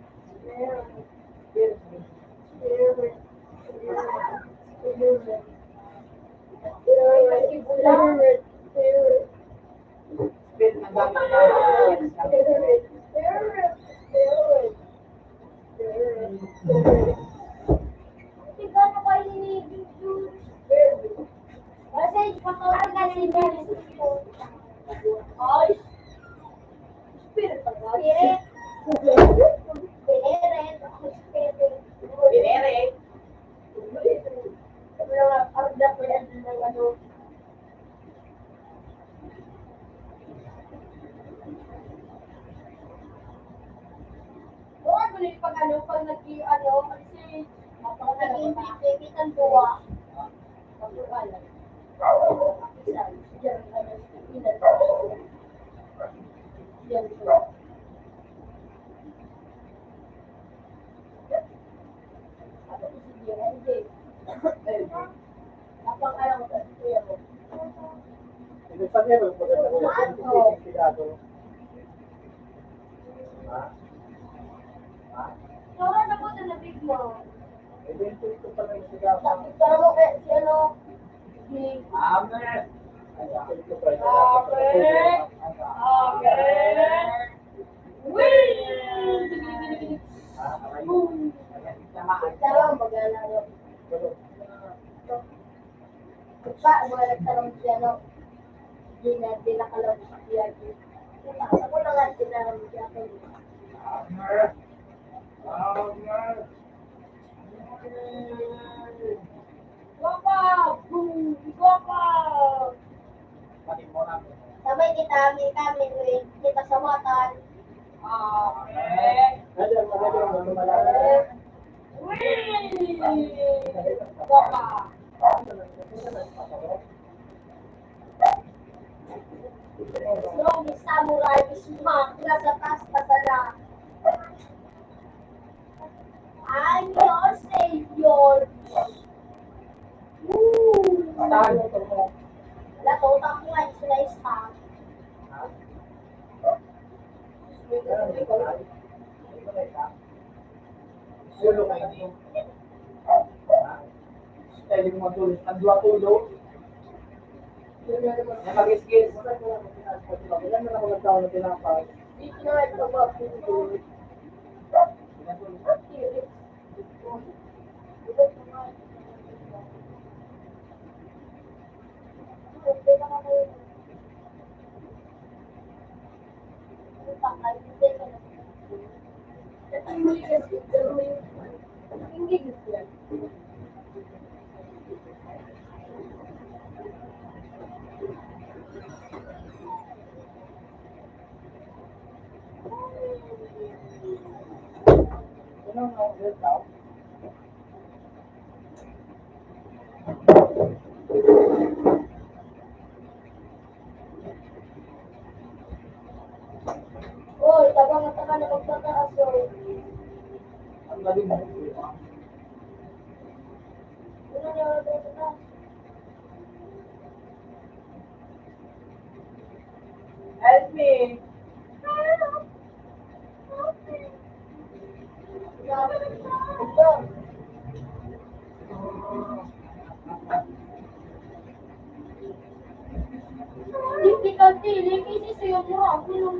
Kapag ayaw ko sa kuya mo. Hindi pa niya, magpaganda ko yung sigado. Ha? Ha? Sora na po na big mo. Eventually ko pa lang sigado. Para mo kaya si ano? Si Amen! Ay, ko pa Amen! Amen! Whee! Boom! Sarang mag-alaro. Pa, mga nagtarong siya, no? Hindi na kalawin sa PRG. Ako na nga sinarang siya. Amen! Amen! Waka! Boom! Waka! Sabay kita, kami, kita sa watan. Amen! Nadyan, malaki. Whee! Waka! Strong samurai smack na sa taas pasala. I'm your savior. Woo! Wala to, utang ko nga sila staff. Sulo kayo niyo. Pwede mo matulog. Ang dua tulog. Yan mag-skills. Ilan na ako nagtao na tinapay? Dito na ito ba? Ano na ako nagtao? Oy, taga na magtataas oy. Ang galing mo. Ano niya wala magtataas? Help me. Ito. Hindi ka tiling, kasi sa'yo mo ako yung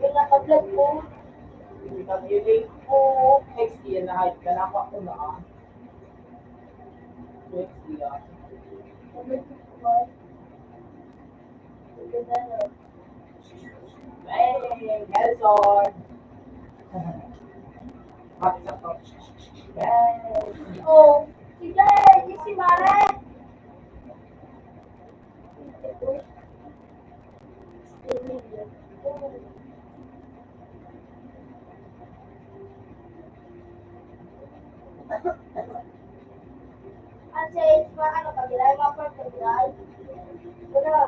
yung naka-vlog mo. Hindi ka healing. Oo. Next year na height ka na ako na. Next year. Hey, Nelson. Bakit sa to? Yes. Oh, si Jay, si Mare. Kasi, ano pagilay, mga pagilay. Wala.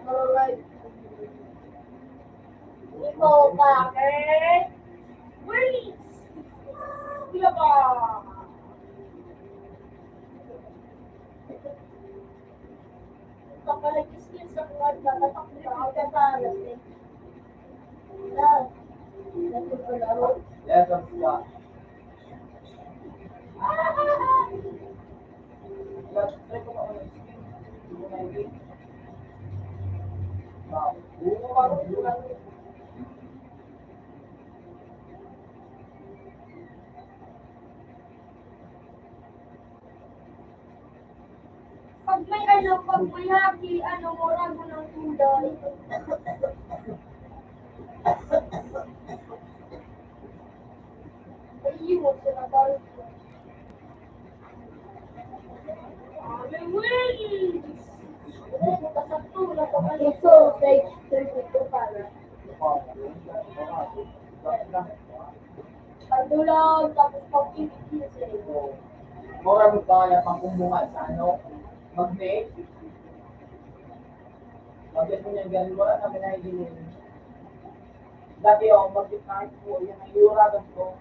Alright. Ito, bakit? Wait! Wala ba? Kapag nag-skill sa mga natatak na ako ka sa alas eh. Wala. Wala. Yes, I'm sure. Try ko ako ng skin. Hindi ko na i-game. Oo, parang yun. Pag may haki, mura mo ng tulay. Ayun, sinabal ko. May wings! Ito, stage 3 ko para. Pagdulag, tapos pag-ibig sa'yo. Mura mo kaya pang kumbungan sa ano? Mag-make. Mag-get mo niyan, ganun wala kami na hindi. Dati ako, mag-get na ko, yan ang iuragan ko.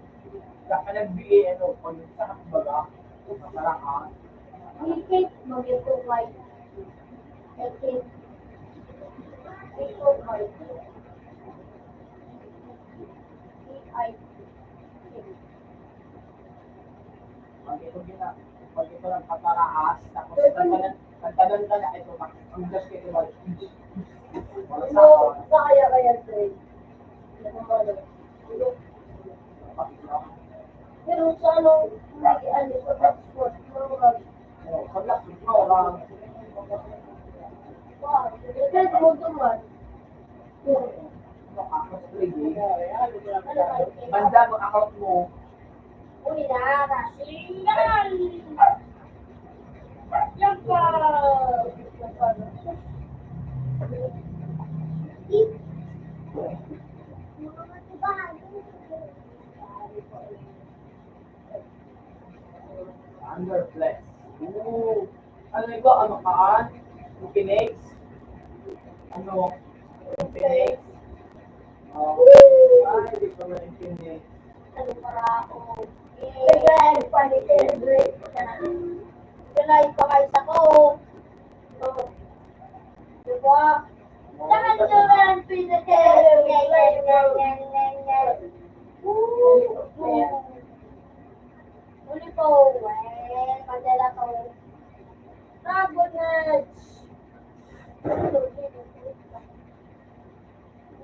Kaya nag-BA, ano, kung sa baga, masarakan. Cake mag-ito white. Cake. Cake of white. Cake. Mag-ito gina, mag-ito lang pataraas, tapos kantanan ka na, ito, ang gas kayo ba? Wala sa No, kaya, Trey. Pero sa ano, sa passport, Paglas, wala. kahit mo tuman. Banda mo account mo. Uy, nakasingan! Yan pa! Underflex. Ooh. Ano ito? Ano kaan? Phoenix? Ano? Phoenix? Oh. Ay, hindi ko na yung Phoenix. Ano para ako? Bigay, celebrate. Bigay pa kayo sa ko. Diba? Saan naman Uli po, madala ko. Sabonage.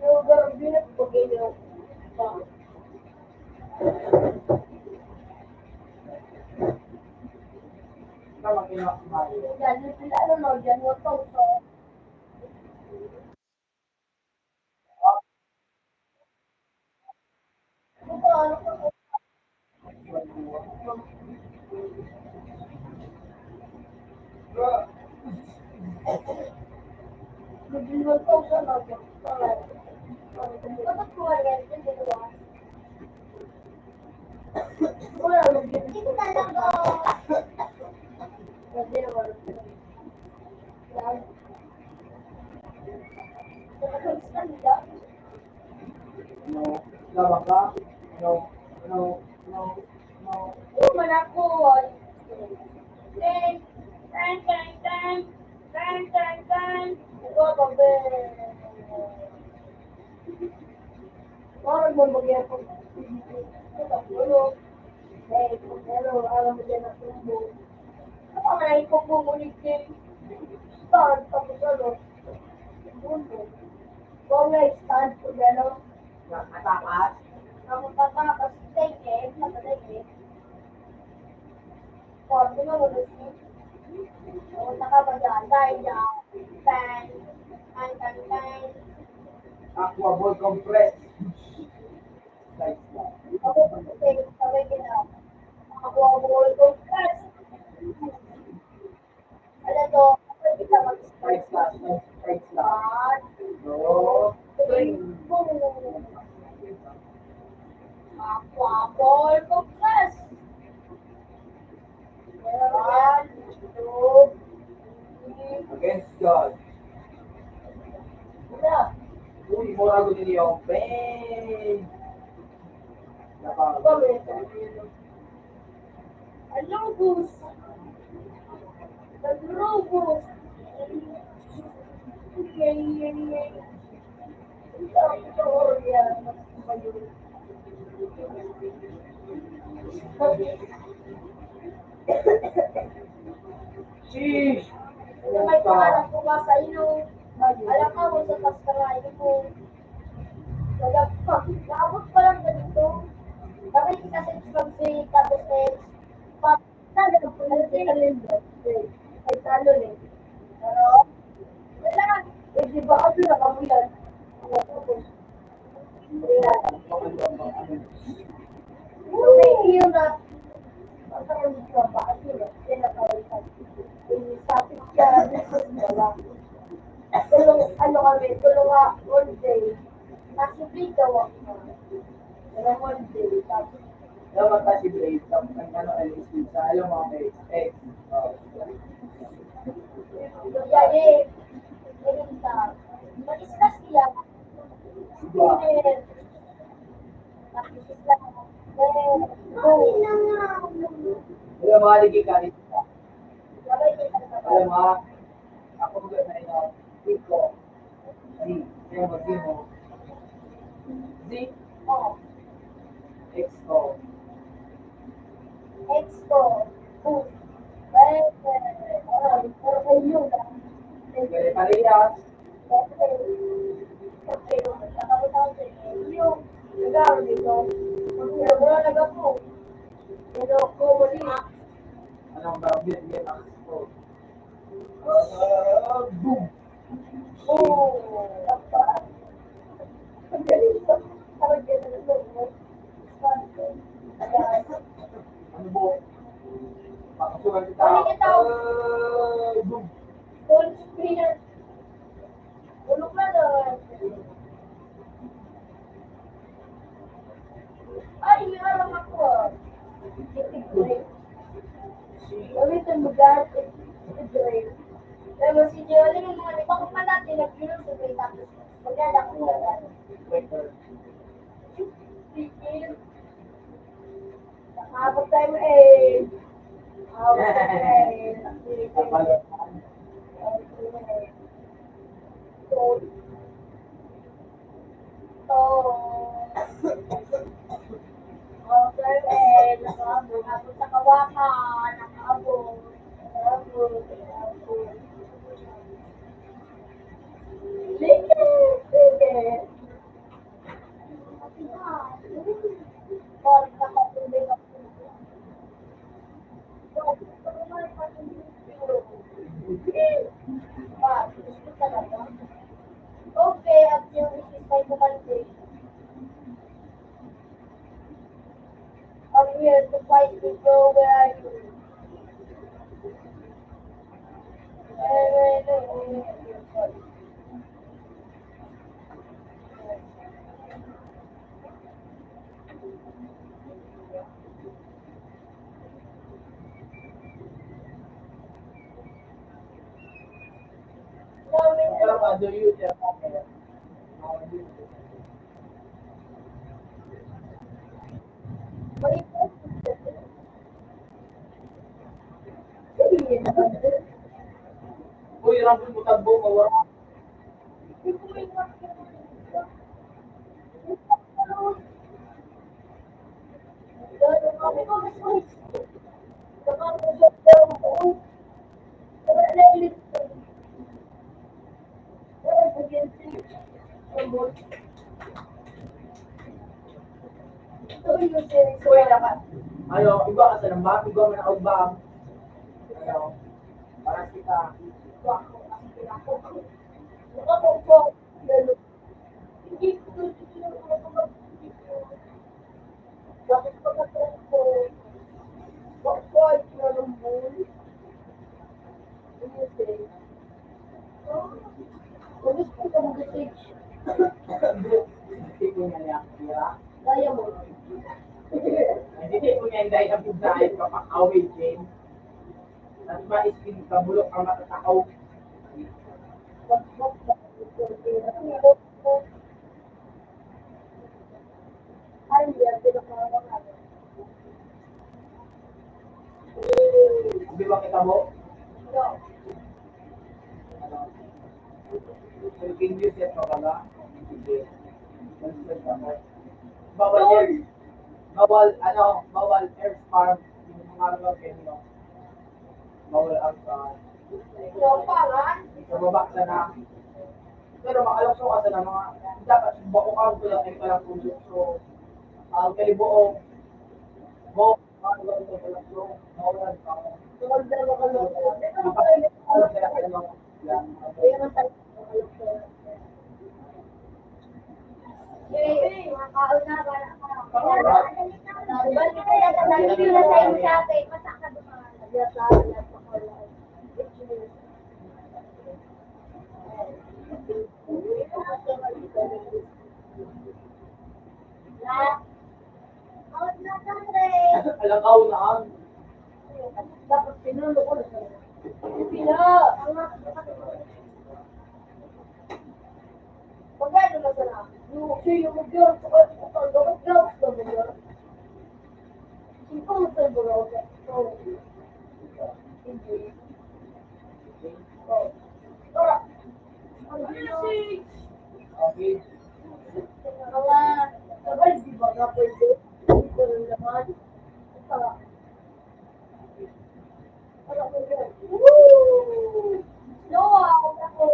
Yung garabinat ko gino. Ikaw ang kinakabayo. Yan, sila ano no, dyan mo to. Ito, ano ko? Mag-1,000 na dyan. Bakit ko nga yan? Hindi ko ba? Wala, hindi ko talaga. Hindi naman. Yan. No. Laban ka? No. No. No. No. Manakot. Ten. Ten, ten, ten. Ten, ten, ten. Ito, babe. Parang mo mag-iap ko. Ito, ulo. Pero, alam mo dyan ang tumbo. Ako nga, ipagmumulig din. Stand, tapos ano. Mundo. Kung nga, stand ko gano'n. Atakas? Ako tatakas, take it. Kung ano mo gusto. Kung nakabagaan tayo dyan. Tan, tan, tan, tan. Aqua ball compress. Size lang. Ako kasi, sabi kita. Ako ang ball ko. Ano to? Pwede ka Size lang. Size lang. mag-start. No. Boom. Aqua ball ko plus. 1, 2, 3. Against God. Wala. Uy, mura ko din yung pain. Alubos. Naglubos. Sheesh! Ano may pangalan ko ba sa inyo? Alam ka mo sa paskarain mo. Wala pa. Naabot pa lang ganito. Bakit kasi mag-say tapos talaga po na si Kalendo. Ay talo eh. Pero, wala. Eh di ba kasi nakamulan? May iyo na. Pagkaroon dito ang bakit yun. Pinakalitan. Sapit siya. Wala. Tulong nga, one day. Nasubig daw ako. Pero one day. Tapos, Dapat pa si Blade, ang ano, sa alam mga may ex. Hindi. Ganun ka. Mag-islas siya. Then, tapos islas. Then, go. Alam mo, haligi ka rin. Sabay kita sa Alam mo, ako mga na ino, Iko, Z, kaya mo, Z mo, Z, Oh, X-O, Expo. Boom. Well, pero kayo na. Gale Parehas, anong bagay yan ang X-O. Boom! Ano mo? Pakasugan kita. Ulit kita. Boom! Ay, may alam ako. Ulitin mo guys, it's great. Tapos si Jolly, yung mga ibang pa natin, nag-inom sa great tapos maglalak ko na lang. Nakabot tayo mo eh. Nakabot tayo eh. Okay, eh, nakaabot sa kawakan, nakaabot. Sige, sige. Or, nakatubig ako. Gusto talaga. Okay, at yung isipay ko country. I'm here to fight people where are you? Alam mo, do you tell me? Uy, rampon mo tagbo, mawala. Uy, dapat. Ayo, iba ka sa lambang, iba mo na kaubang. Ayo, para kita. Hindi ko nga niya, tira. Hindi ko nga hindi ang pagkain kapag-away, James. At ma-iskin ka, bulok ang matatakaw. Hindi ba kita mo? Philippine news yan pa pala. Hindi. Bawal air. Bawal air farm. Yung mga lugar kayo. Bawal ang sa baba ka na. Pero makalokso ka sa mga dapat bako ka ang tulad ay palang puso. So, kalibuong mo, mga ito kalokso, mawalan ka. Alam ako na ang Dapat pinulo ko na. Pila. Siya yung mag-yun. Saka ang gamit gloves na ba yun? Ikaw mag-serve ako. So, hindi. Oh. Tara. Ano na si... Okay. Mga... Sabay, di ba nga pwede? Hindi ko rin naman. Tara. Tara ko yun. Woo! Noah! Ako.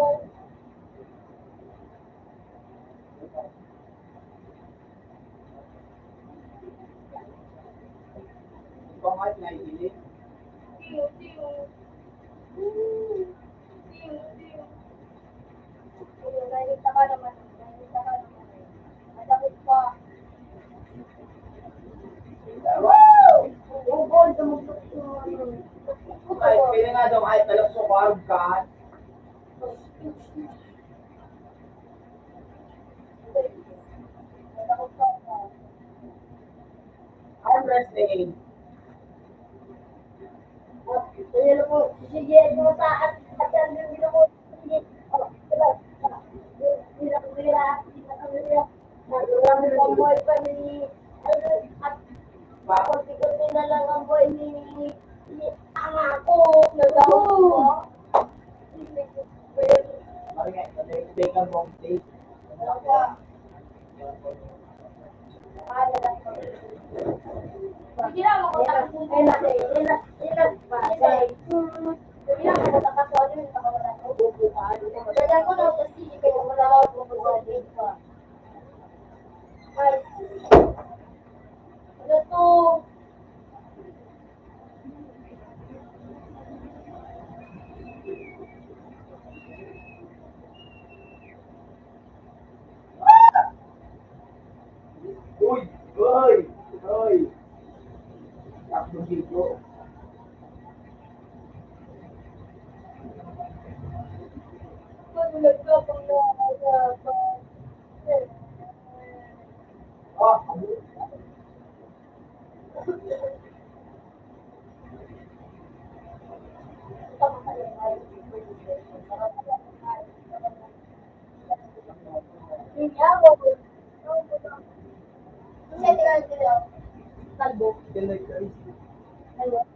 Ikaw nga, pinahihili. Tiyo, tiyo. Woo! Tiyo, tiyo. Tiyo, nakita ka naman. Nakita ka naman. Malapit pa. Woo! Oh, God, tumugtog yung Kahit kaya nga daw, kahit alam so hard ka, arm wrestling. Ayan po, sige, mo sa at ang gino ko, sige, diba, marami ang boy pa ni, at konti-konti na lang ang boy ni ang ako, nagawa ko. Mari nga, take ang wrong take. Sige lang ako tapos ilan pa. Sige lang ako tapos ano yung nakawala ko bubukan. Kaya ko na kasi kaya wala ako bubukan pa. Ay. Ano to? Uy! Uy! Uy! Tapos dito. Magulat ka pang nakakaya. Ah! Kalbo. Kalbo.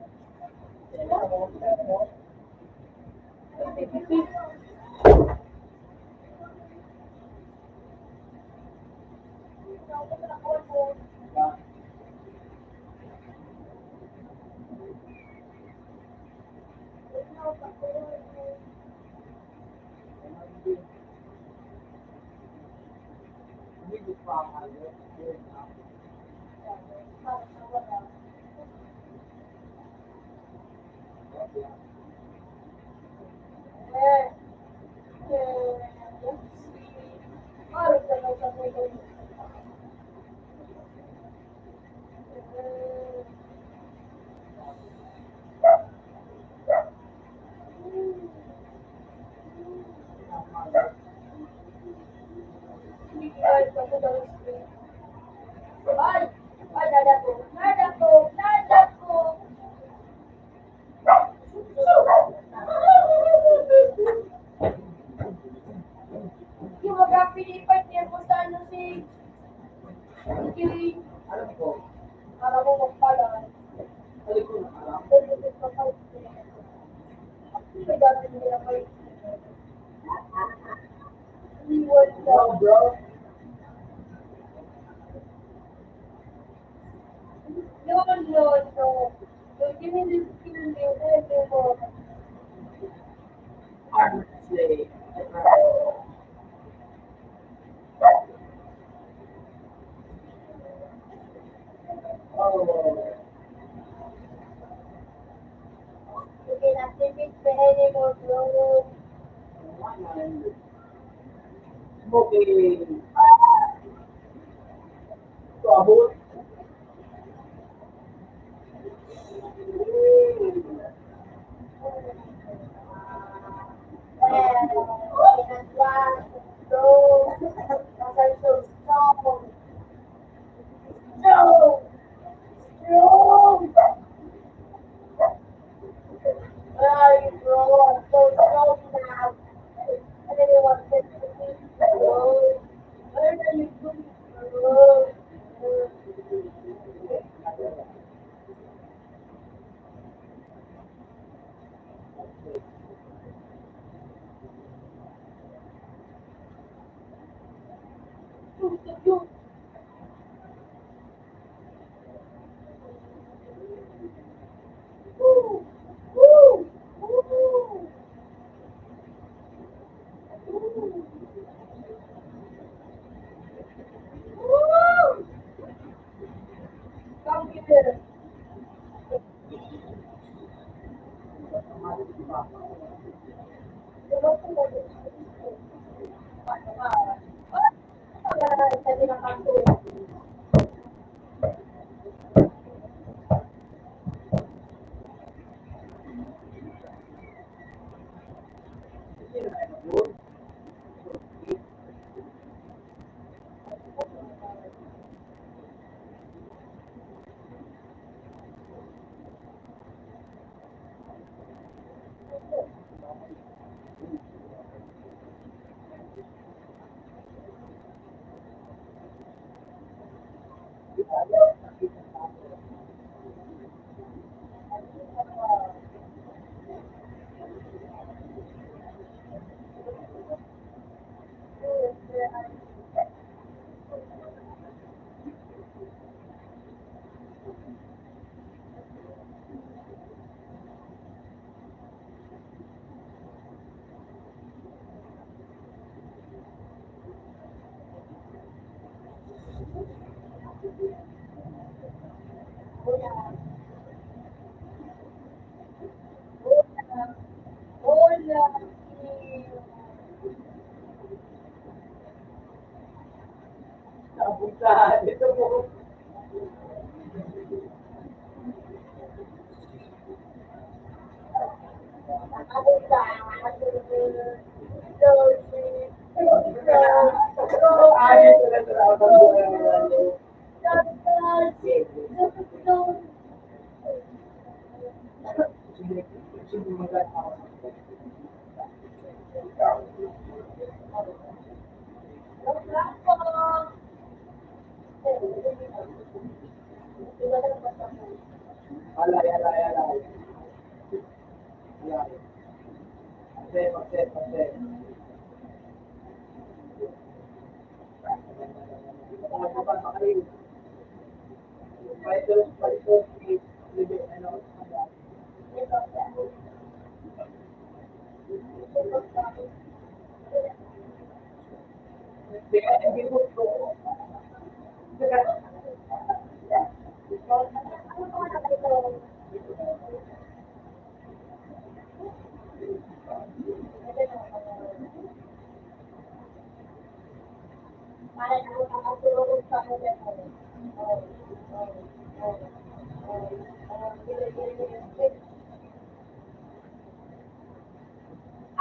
Ay, nada ko, nada ko, nada ko. Yung mag-pinipart niya kung saan si Kiwi. Alam ko, Para mo magpalan. alam ko na alam. May dati nila kayo. Iwan Bro, lang. bro. No, no, no. Yung kinili mo. Arm wrestling. Oh. Sige, natin pwede mo, bro. Smoking. Trouble. Come here. Hola. Napunta. Ito po. Ay, ito na ito. Sige, mag-add ako. Alay, alay, alay. Alay. Pase. Ano pa pa kayo? Palito, libe, ano, hindi po ito.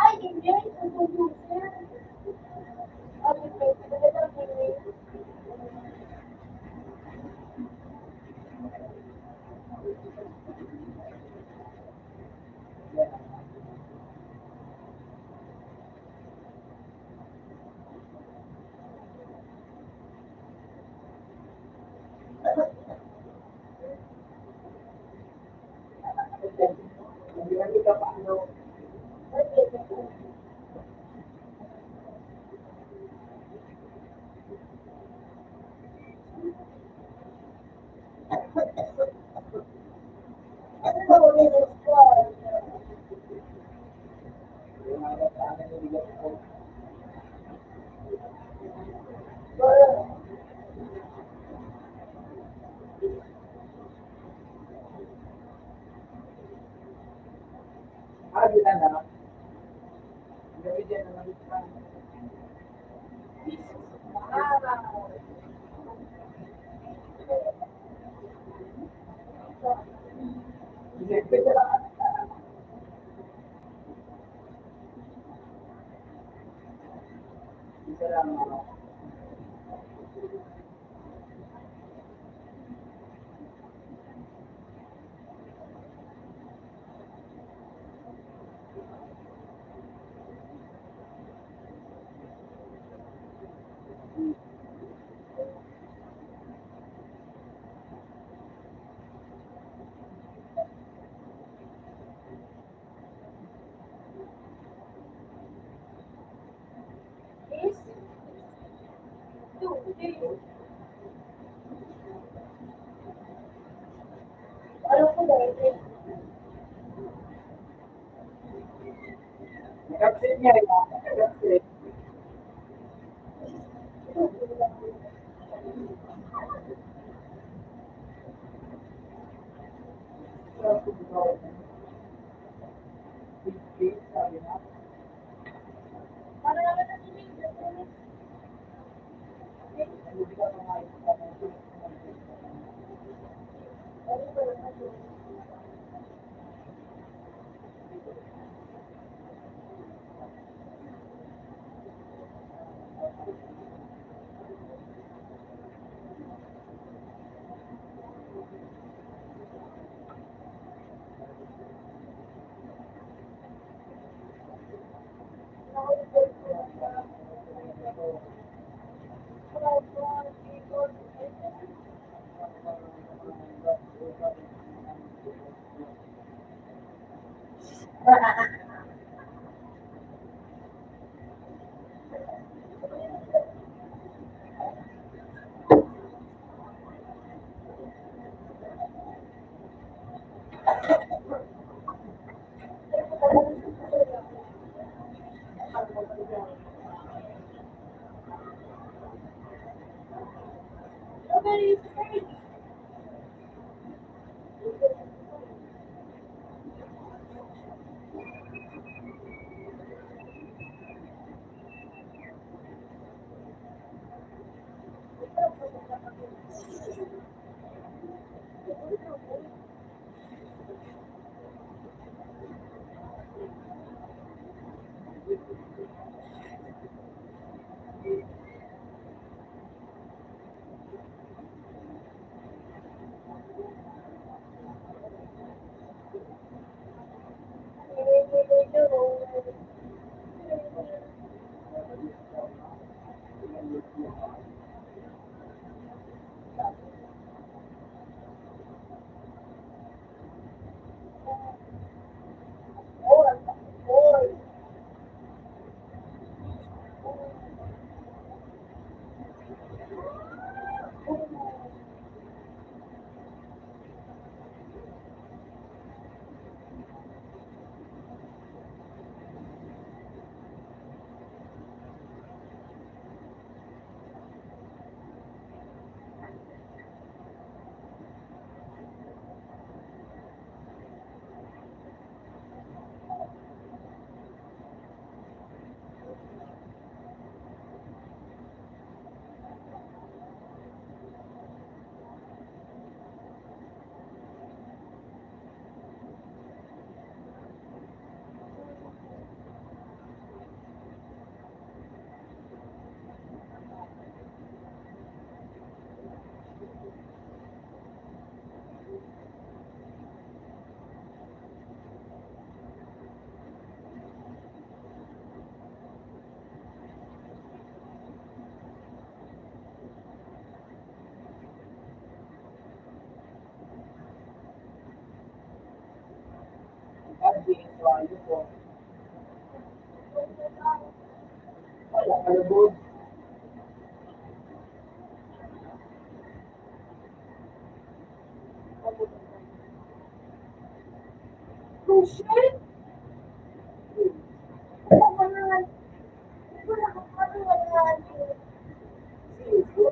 Ay, hindi. Ang computer. Hindi na kita pa, ano, yung mga sa akin, hindi ko po. Kita na. Gabi dyan na nabita. Sige, isa lang, ano. Is 2. Alam ko ba, eh, Kasi niya, kasi, parang naman ang hindi. wala, kalabog. Oh, shit! Wala ka naman. Wala ka naman.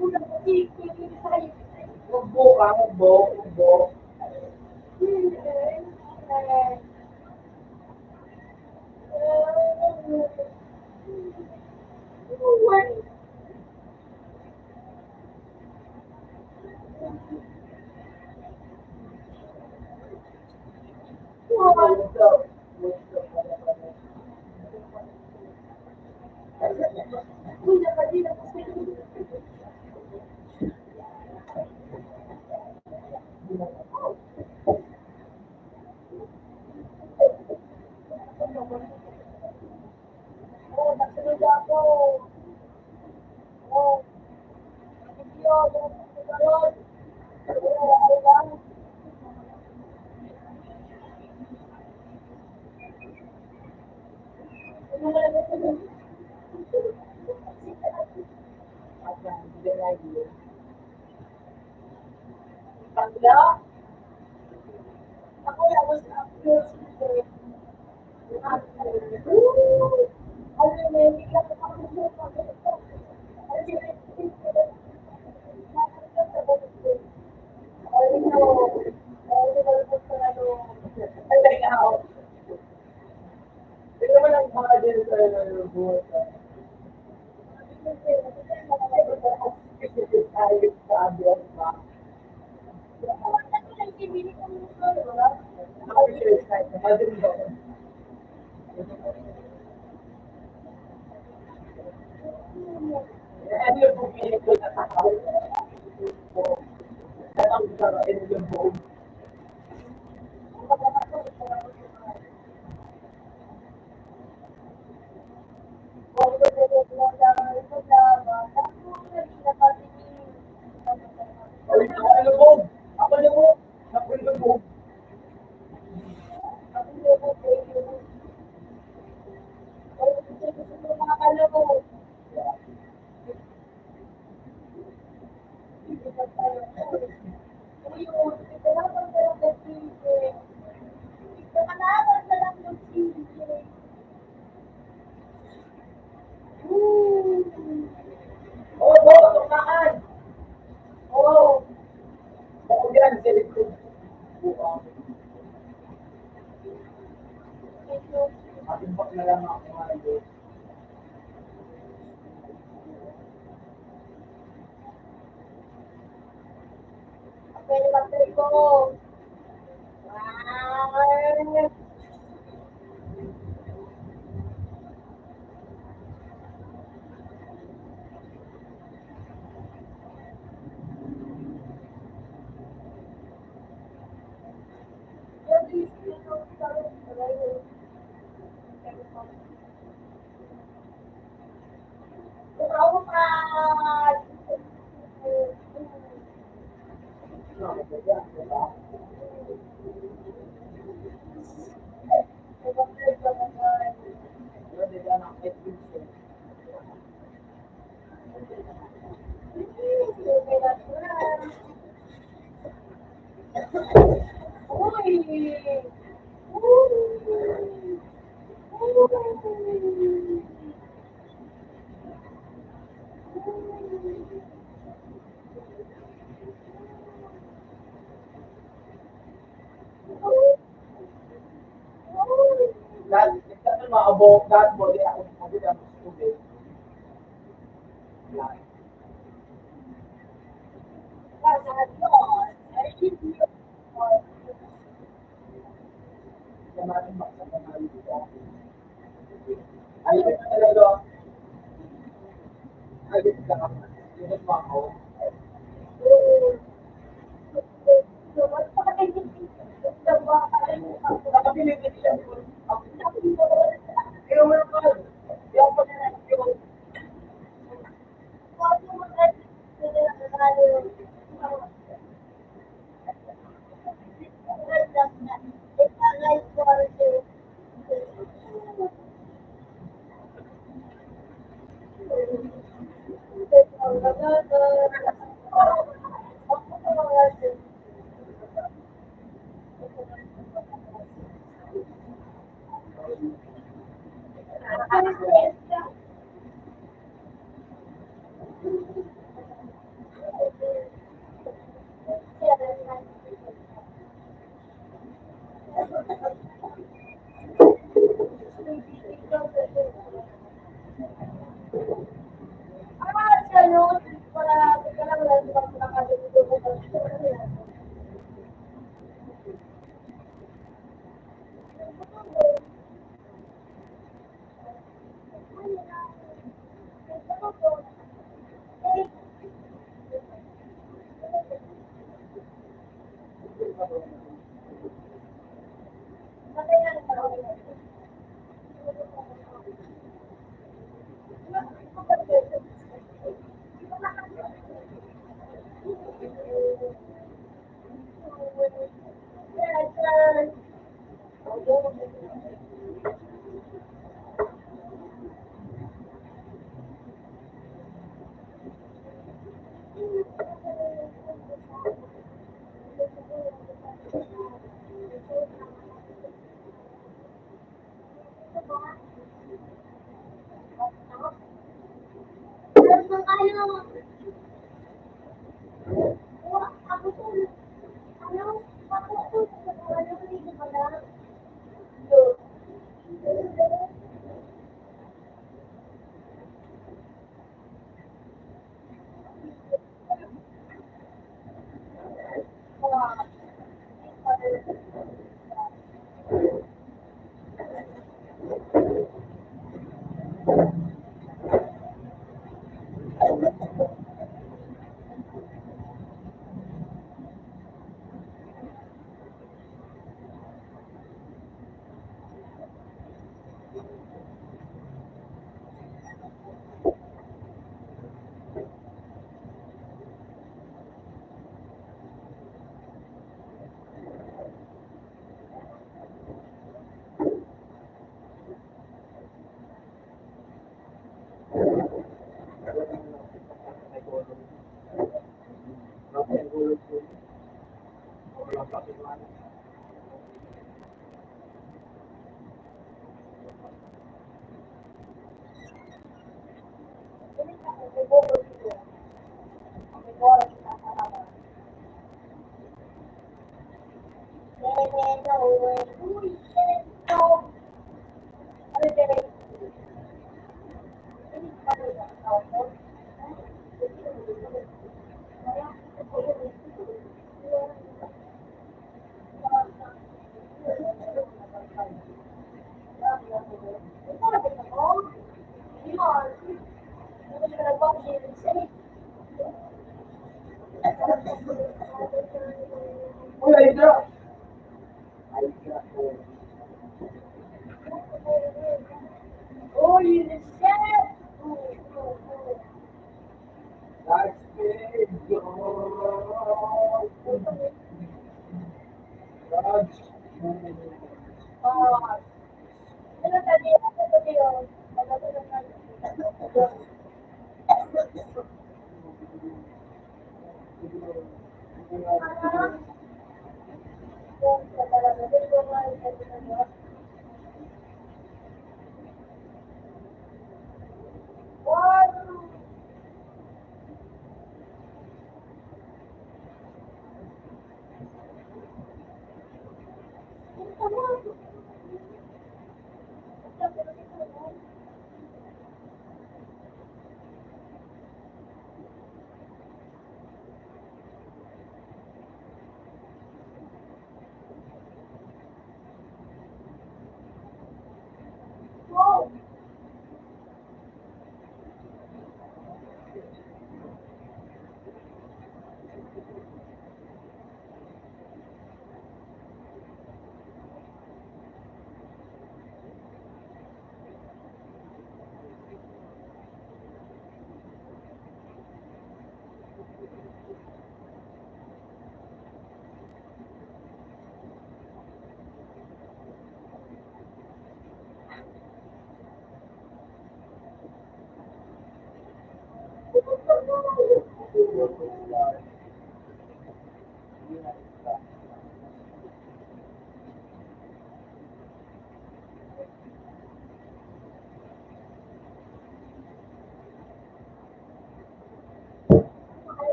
Wala ka naman. Magbo ka, magbo. Tatlo? Ako lang, was upload sila. Ano na yun, bigla ko ako nagpapagod. Ano yun, Ang galing ako. Hindi naman ang mga din sa buhat. Ayos sa abiyas ba? Ako yung excited. Madrid ako. Ano yung pumili ko na tao? Ang sarain yung buong. Ay, ako lubog. Ako lubog. Ako lubog. Oo, oo, tumaan. Oo. Ako yan, sa likod. Oo. Matimbak na lang ako ngayon. Pwede mag-trip ko. Wow! Yun, di ba, ng Edwin. Dahil, ito mga abong, dahil mo, di ako magiging ang tubig. Yan. Yan natin baksa na namin dito. Ayun na talaga. Ayun ka. Yun mo ako. Nakapilitin siya. Pero mo naman. Yung pa na lang yun. Uy, Hydra! Oh, you the chef! That's big. Raj. Ano tadi? Ano tadi yun?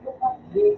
Look at this.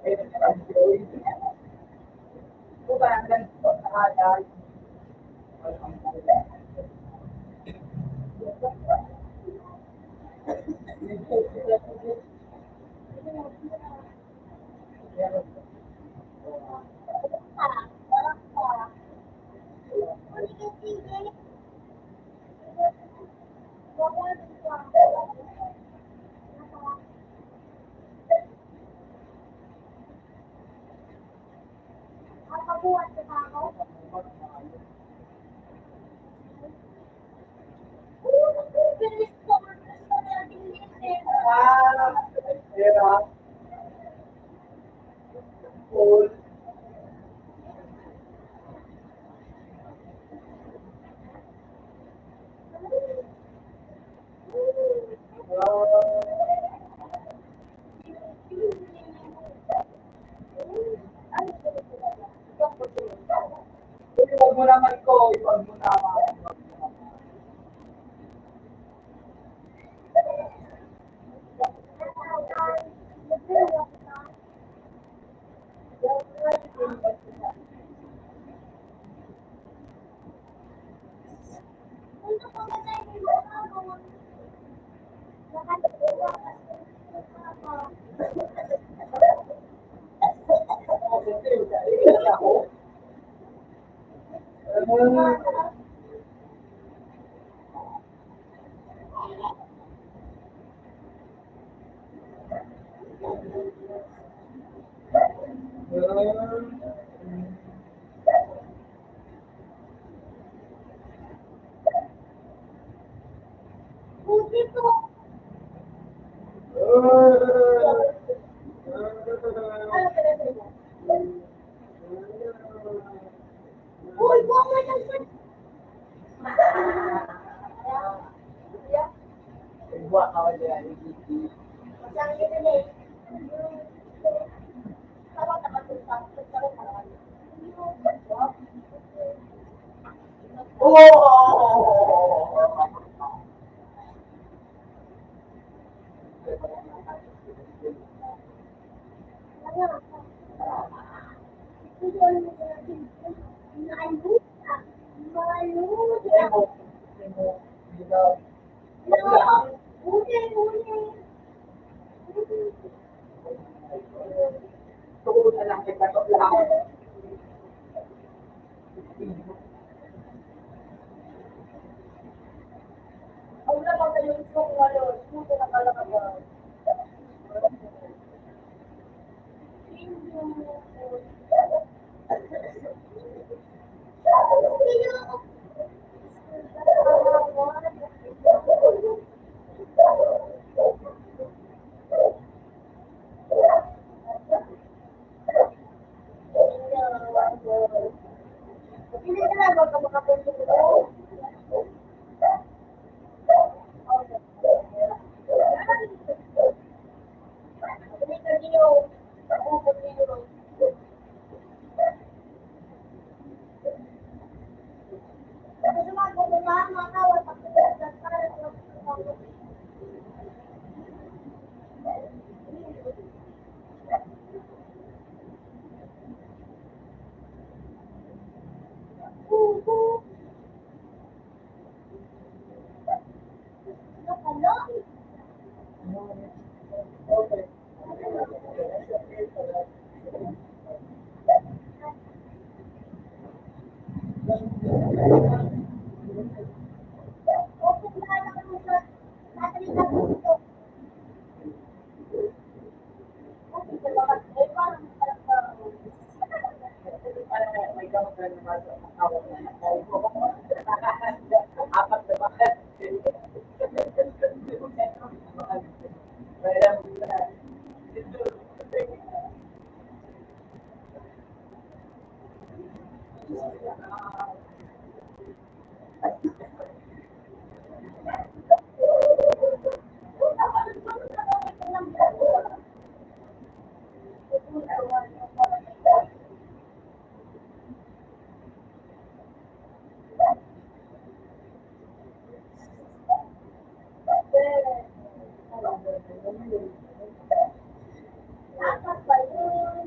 Puta, ang ganito sa alay. Pera, pool, Huwag mo naman ko, huwag mo naman. Uy, buwan mo ng sa... Buat awal dia ni gigi. Masang ito na eh. Tawag na matutang. Tawag na lang. Tukod alang kita to lang. Ang lamang na yung kung ano, sumunod na kalakaban. Hindi ka na magkakapunta ko. Hindi ka niyo. Upot niyo. Kasi magpupuntahan mga kawat at para sa May gamot na naman sa awal na. Apat na bakit? Dapat ba yun?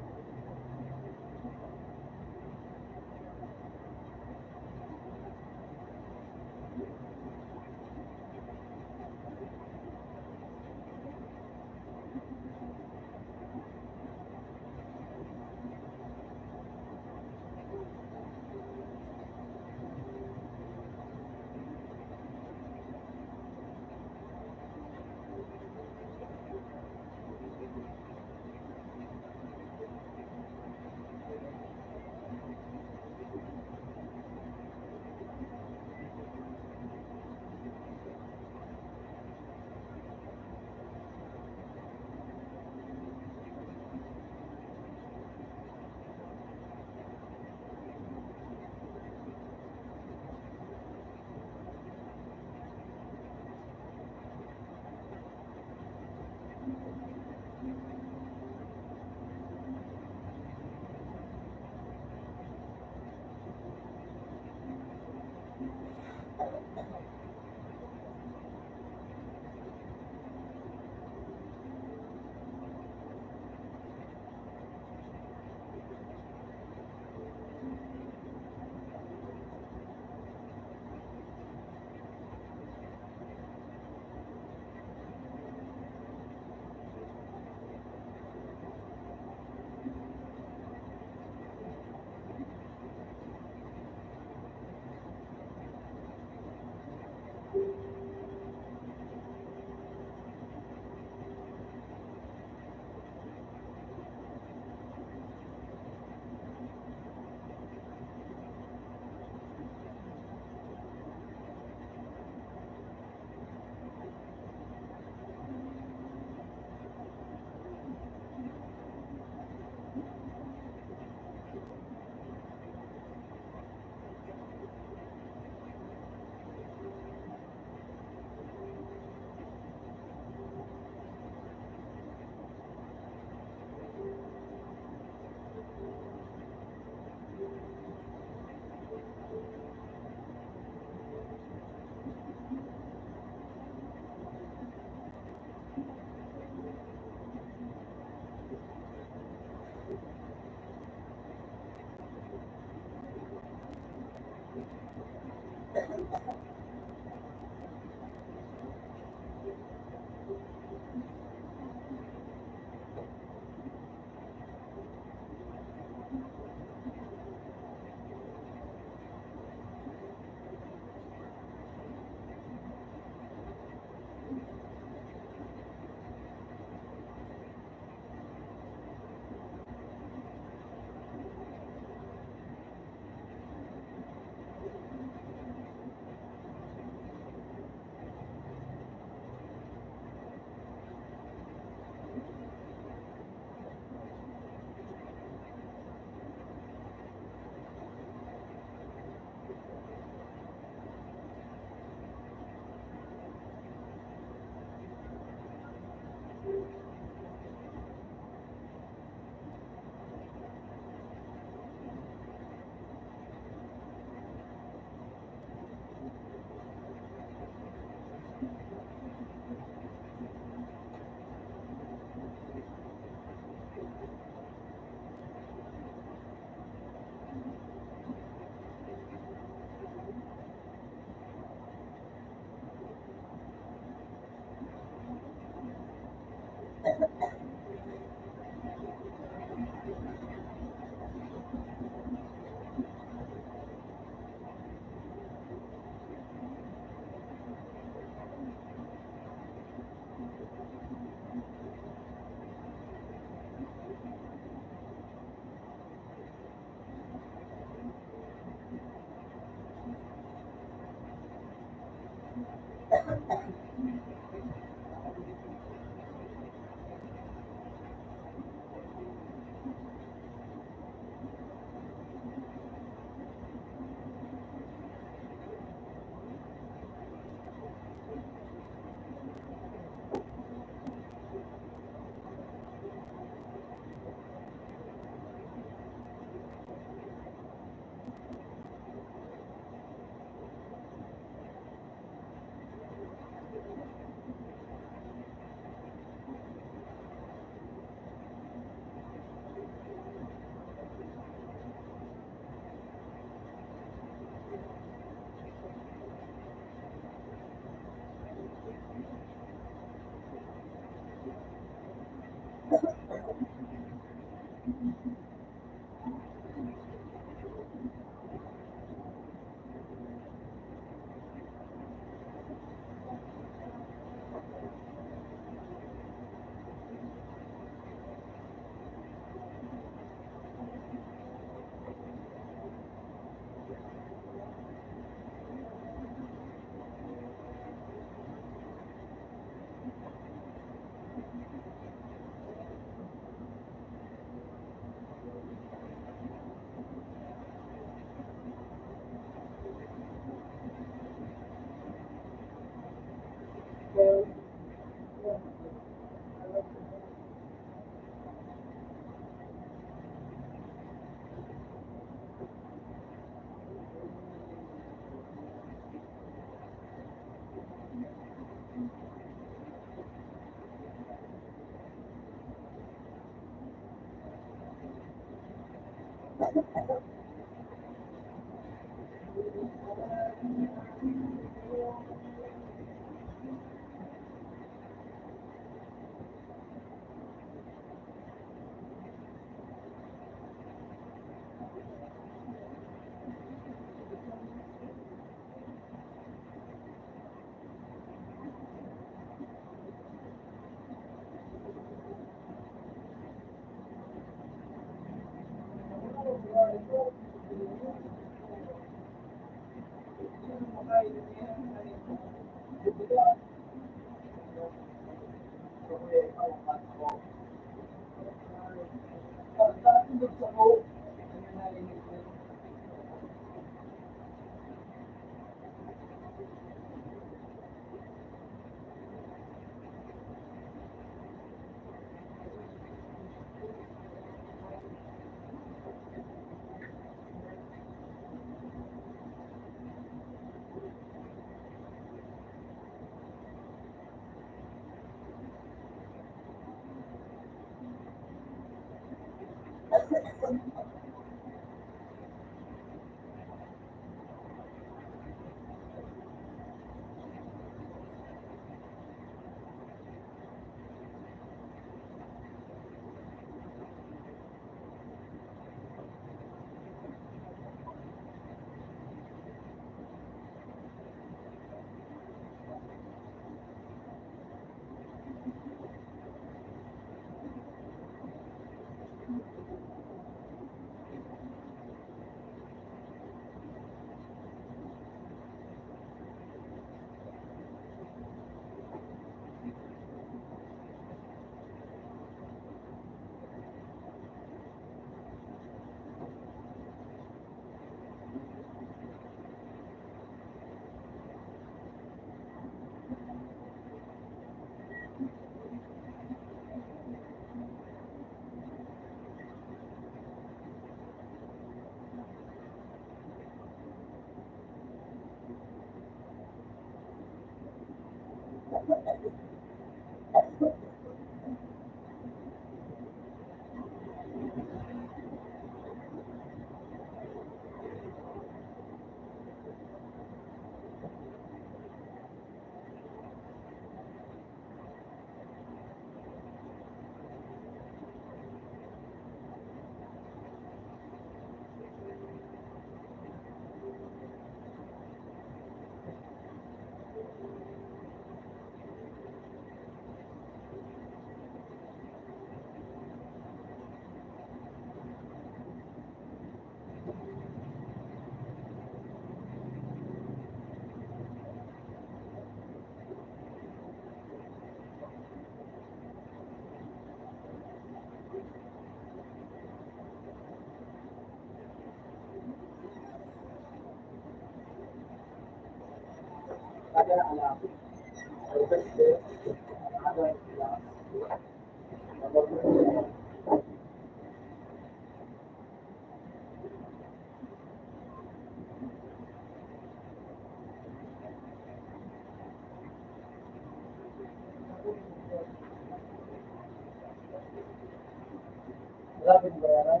Lapit ba yan?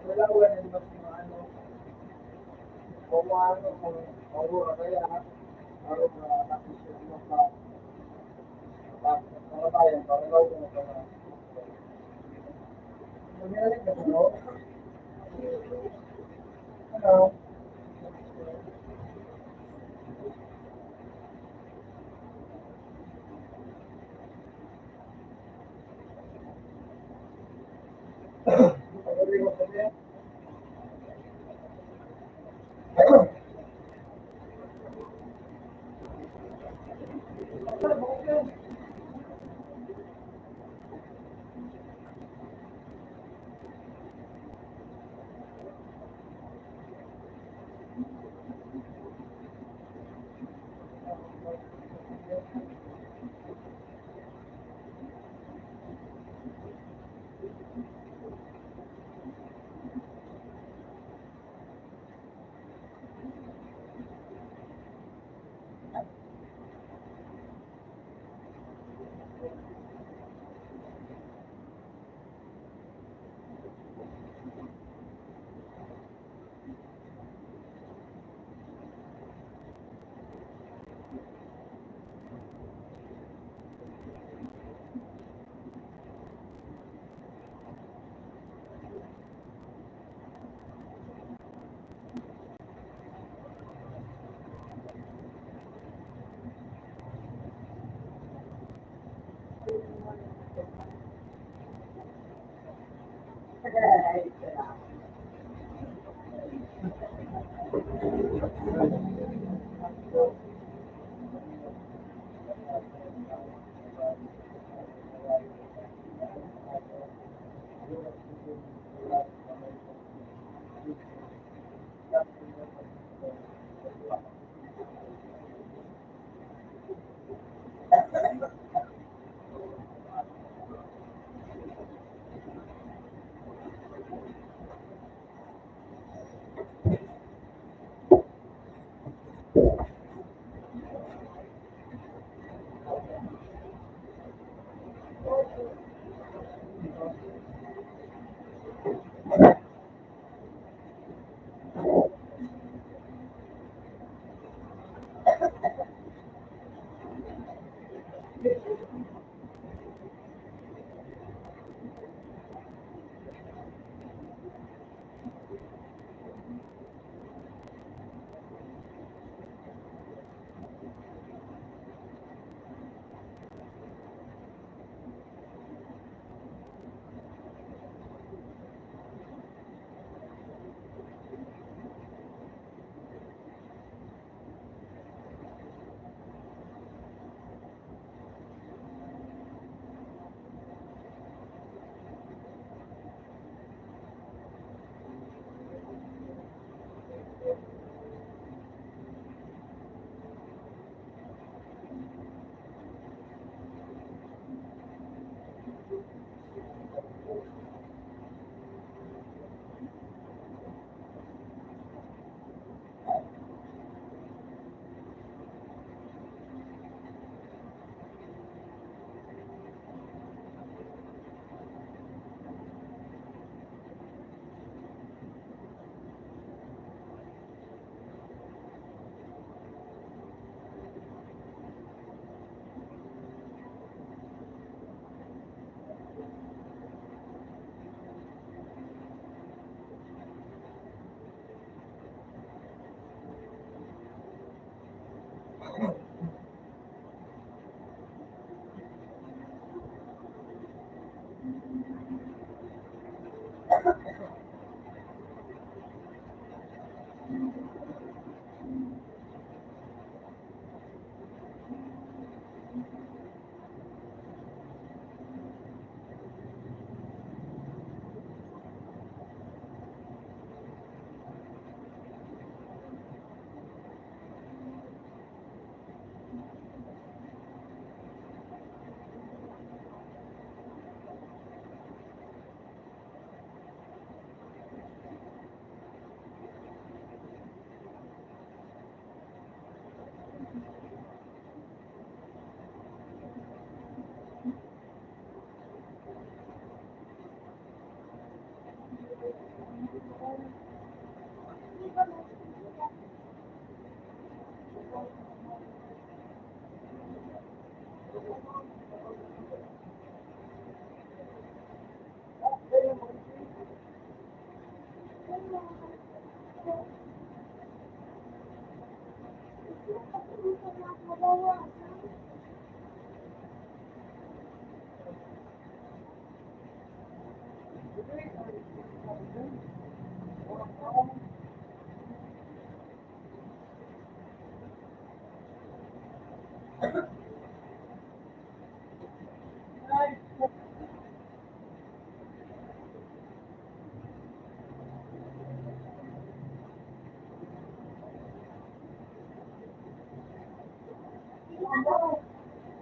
Wala ko yan, mas ano, kung ano, kung mawura kaya, araw na tapos yung mga bayan, parang ako na pala. Nangyari ka ba, no? Ano? Pagdating mo sa niya?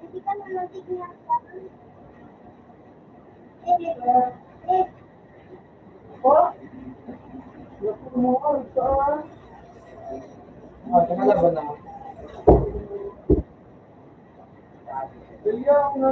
Hindi ka nanotig niya. Eh, Tingnan na. Kaya nga.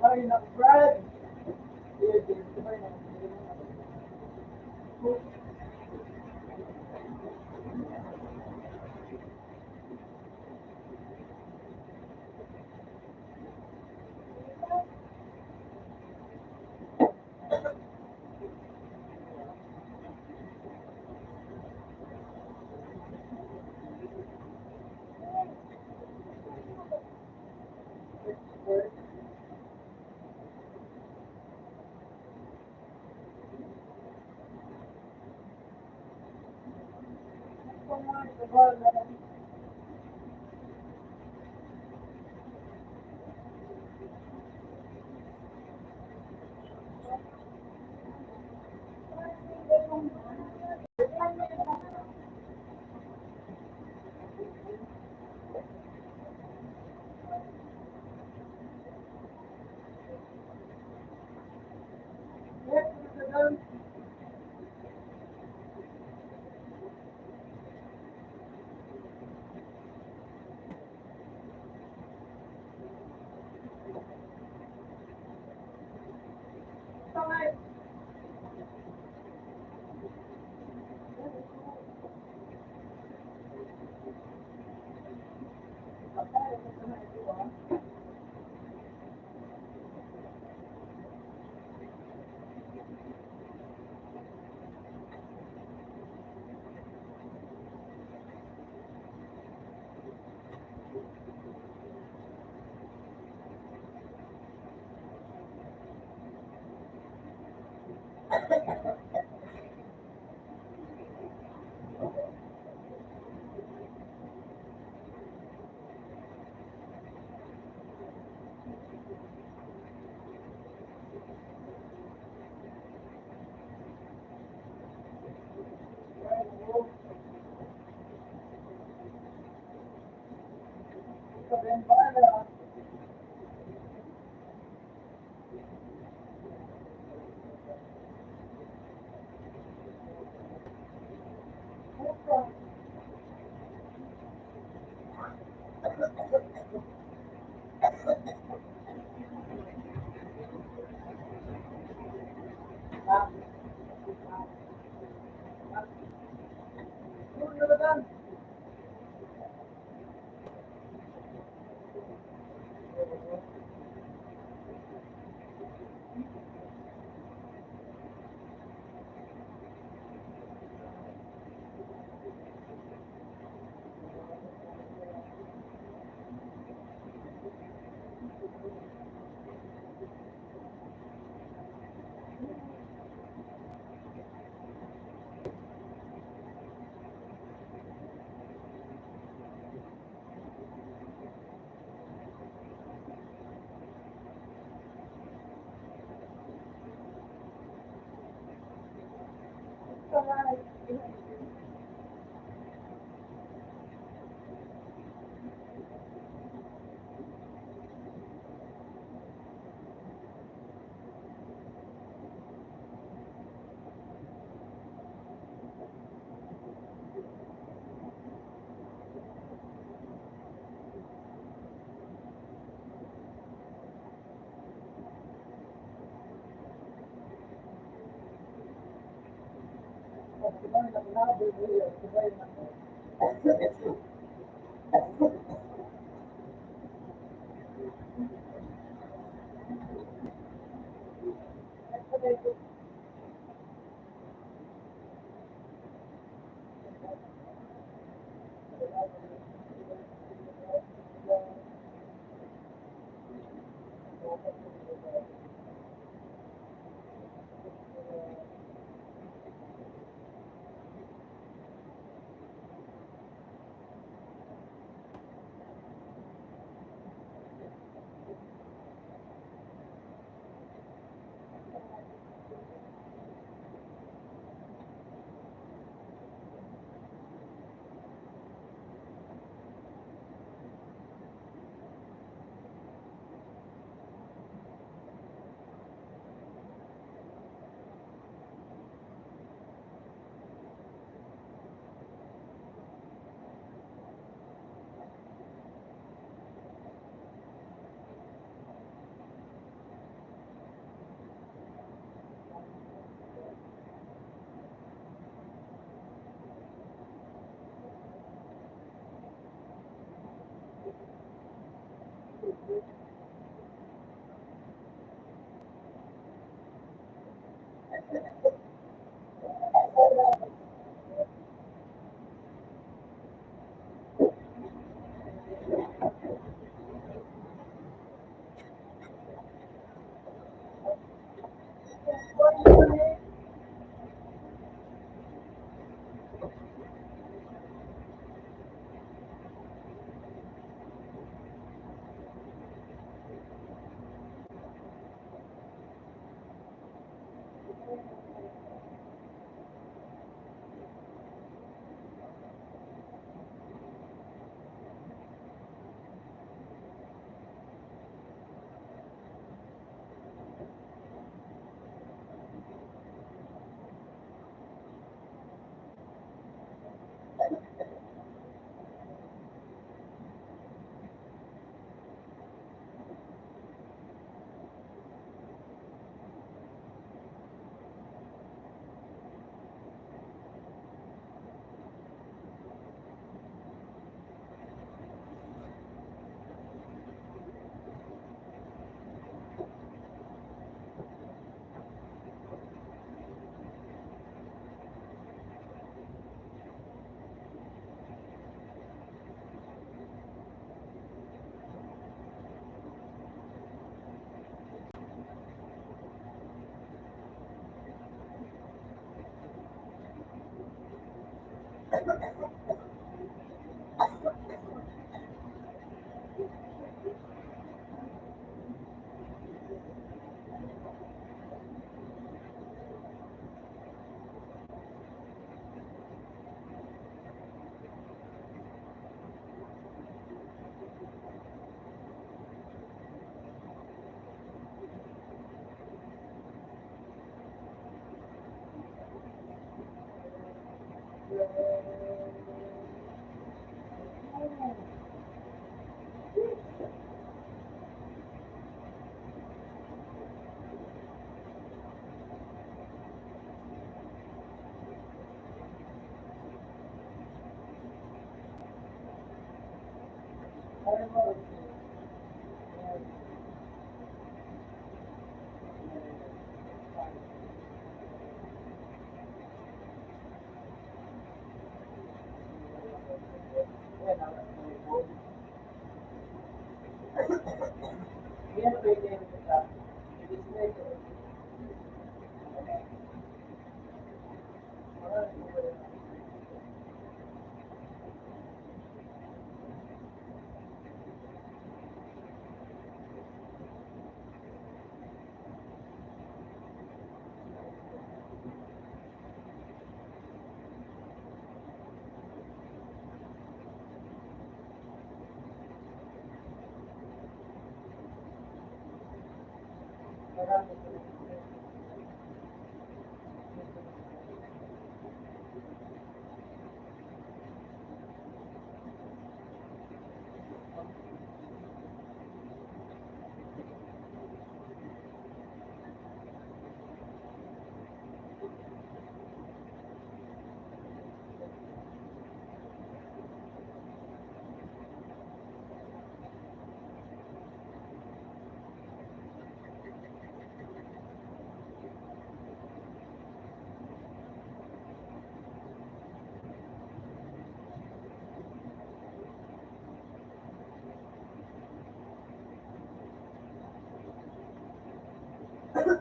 Ay, na, Brad!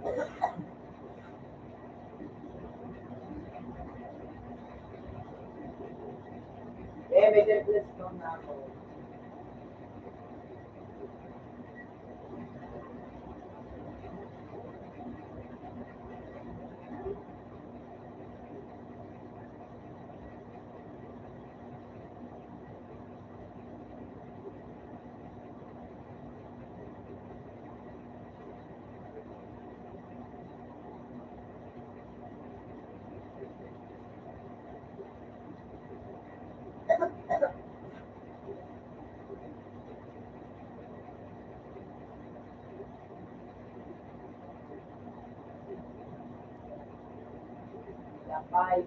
May checklist ko na ako. Bye.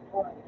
Tapos,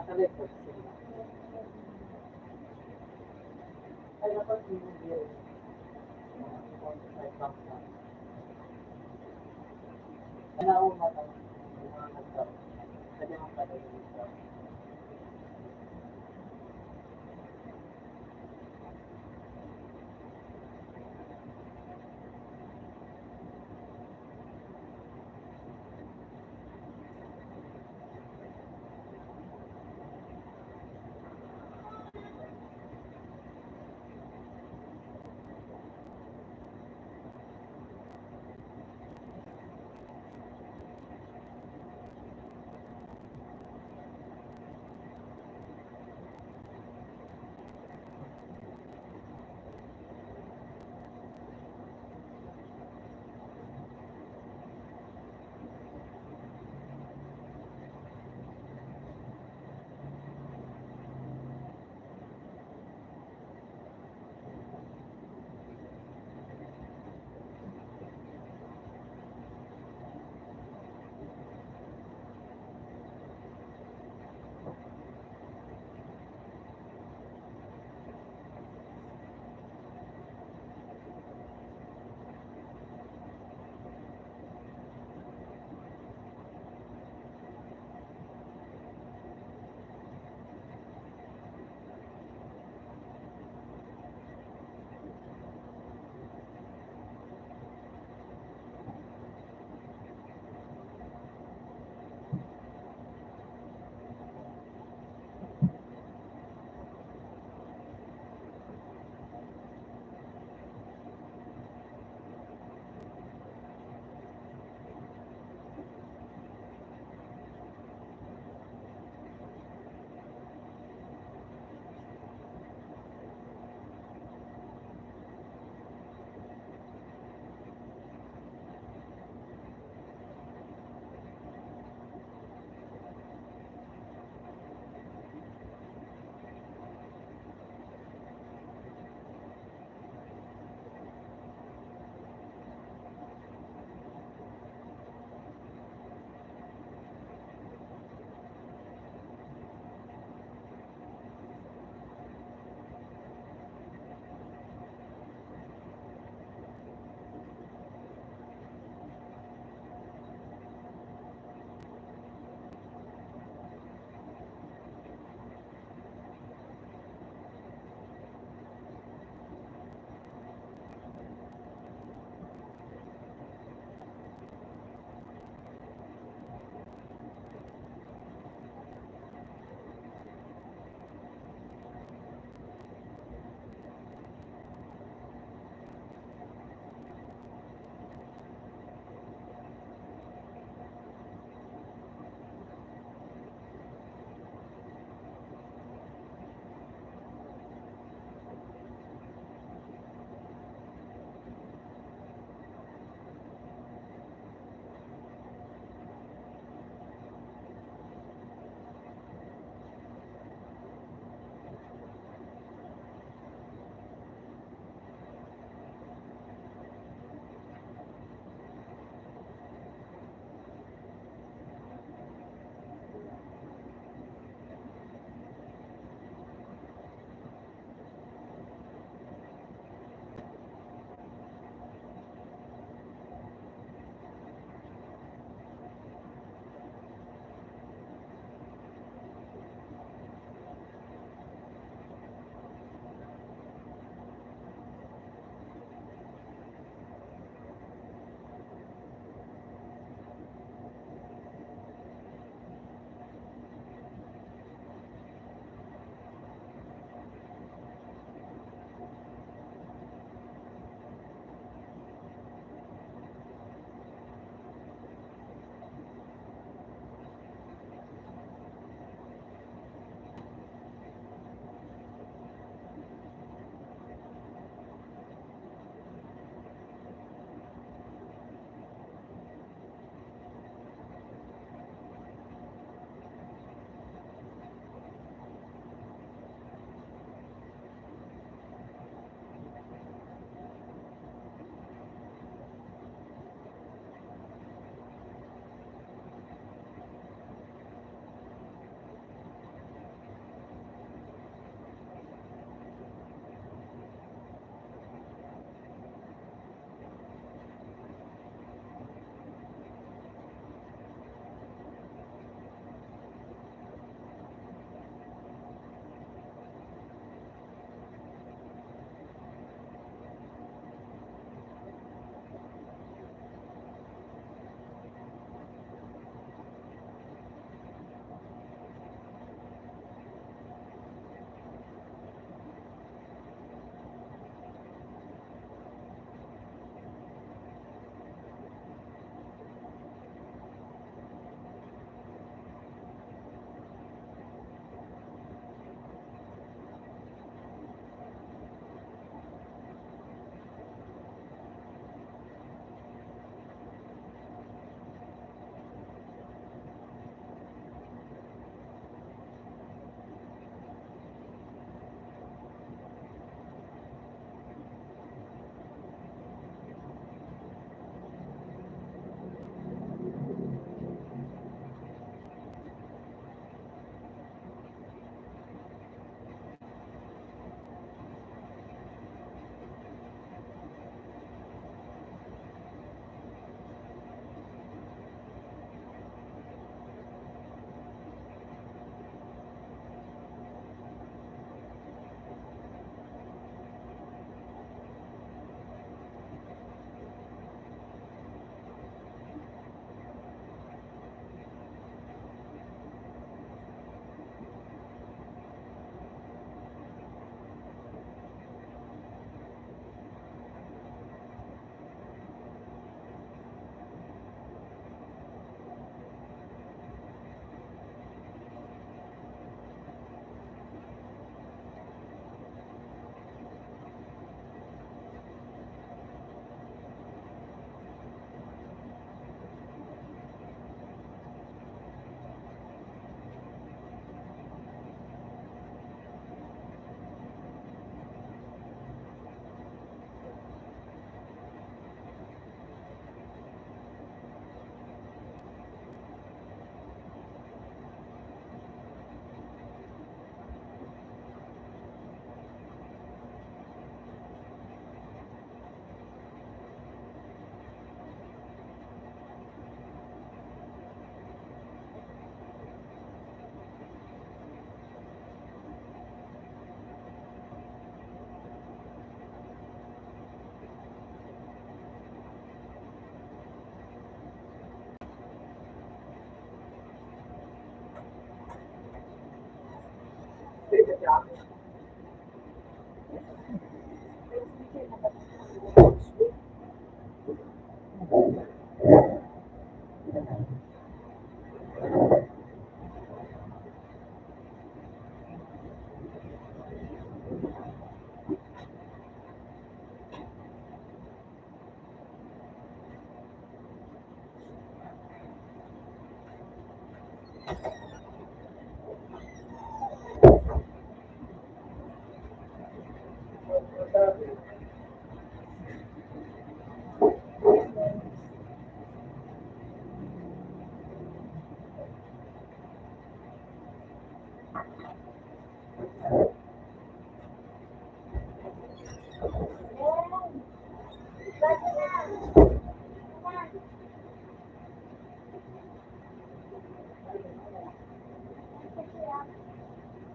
naka-record sila. Ay, dapat yung video. Kaya ako matanong, mga nagtao. Kaya ako matanong.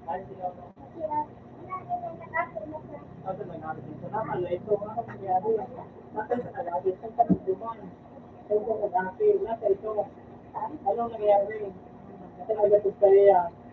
Ay, sila mo. Ano nangyari dito? Naman na ito. Ano nangyari? Nasaan sa kalagit? Saan ka nagduman? Saan ka nag-apil? Nasa ito. Anong nangyari? Nasa nagatot kayo yan?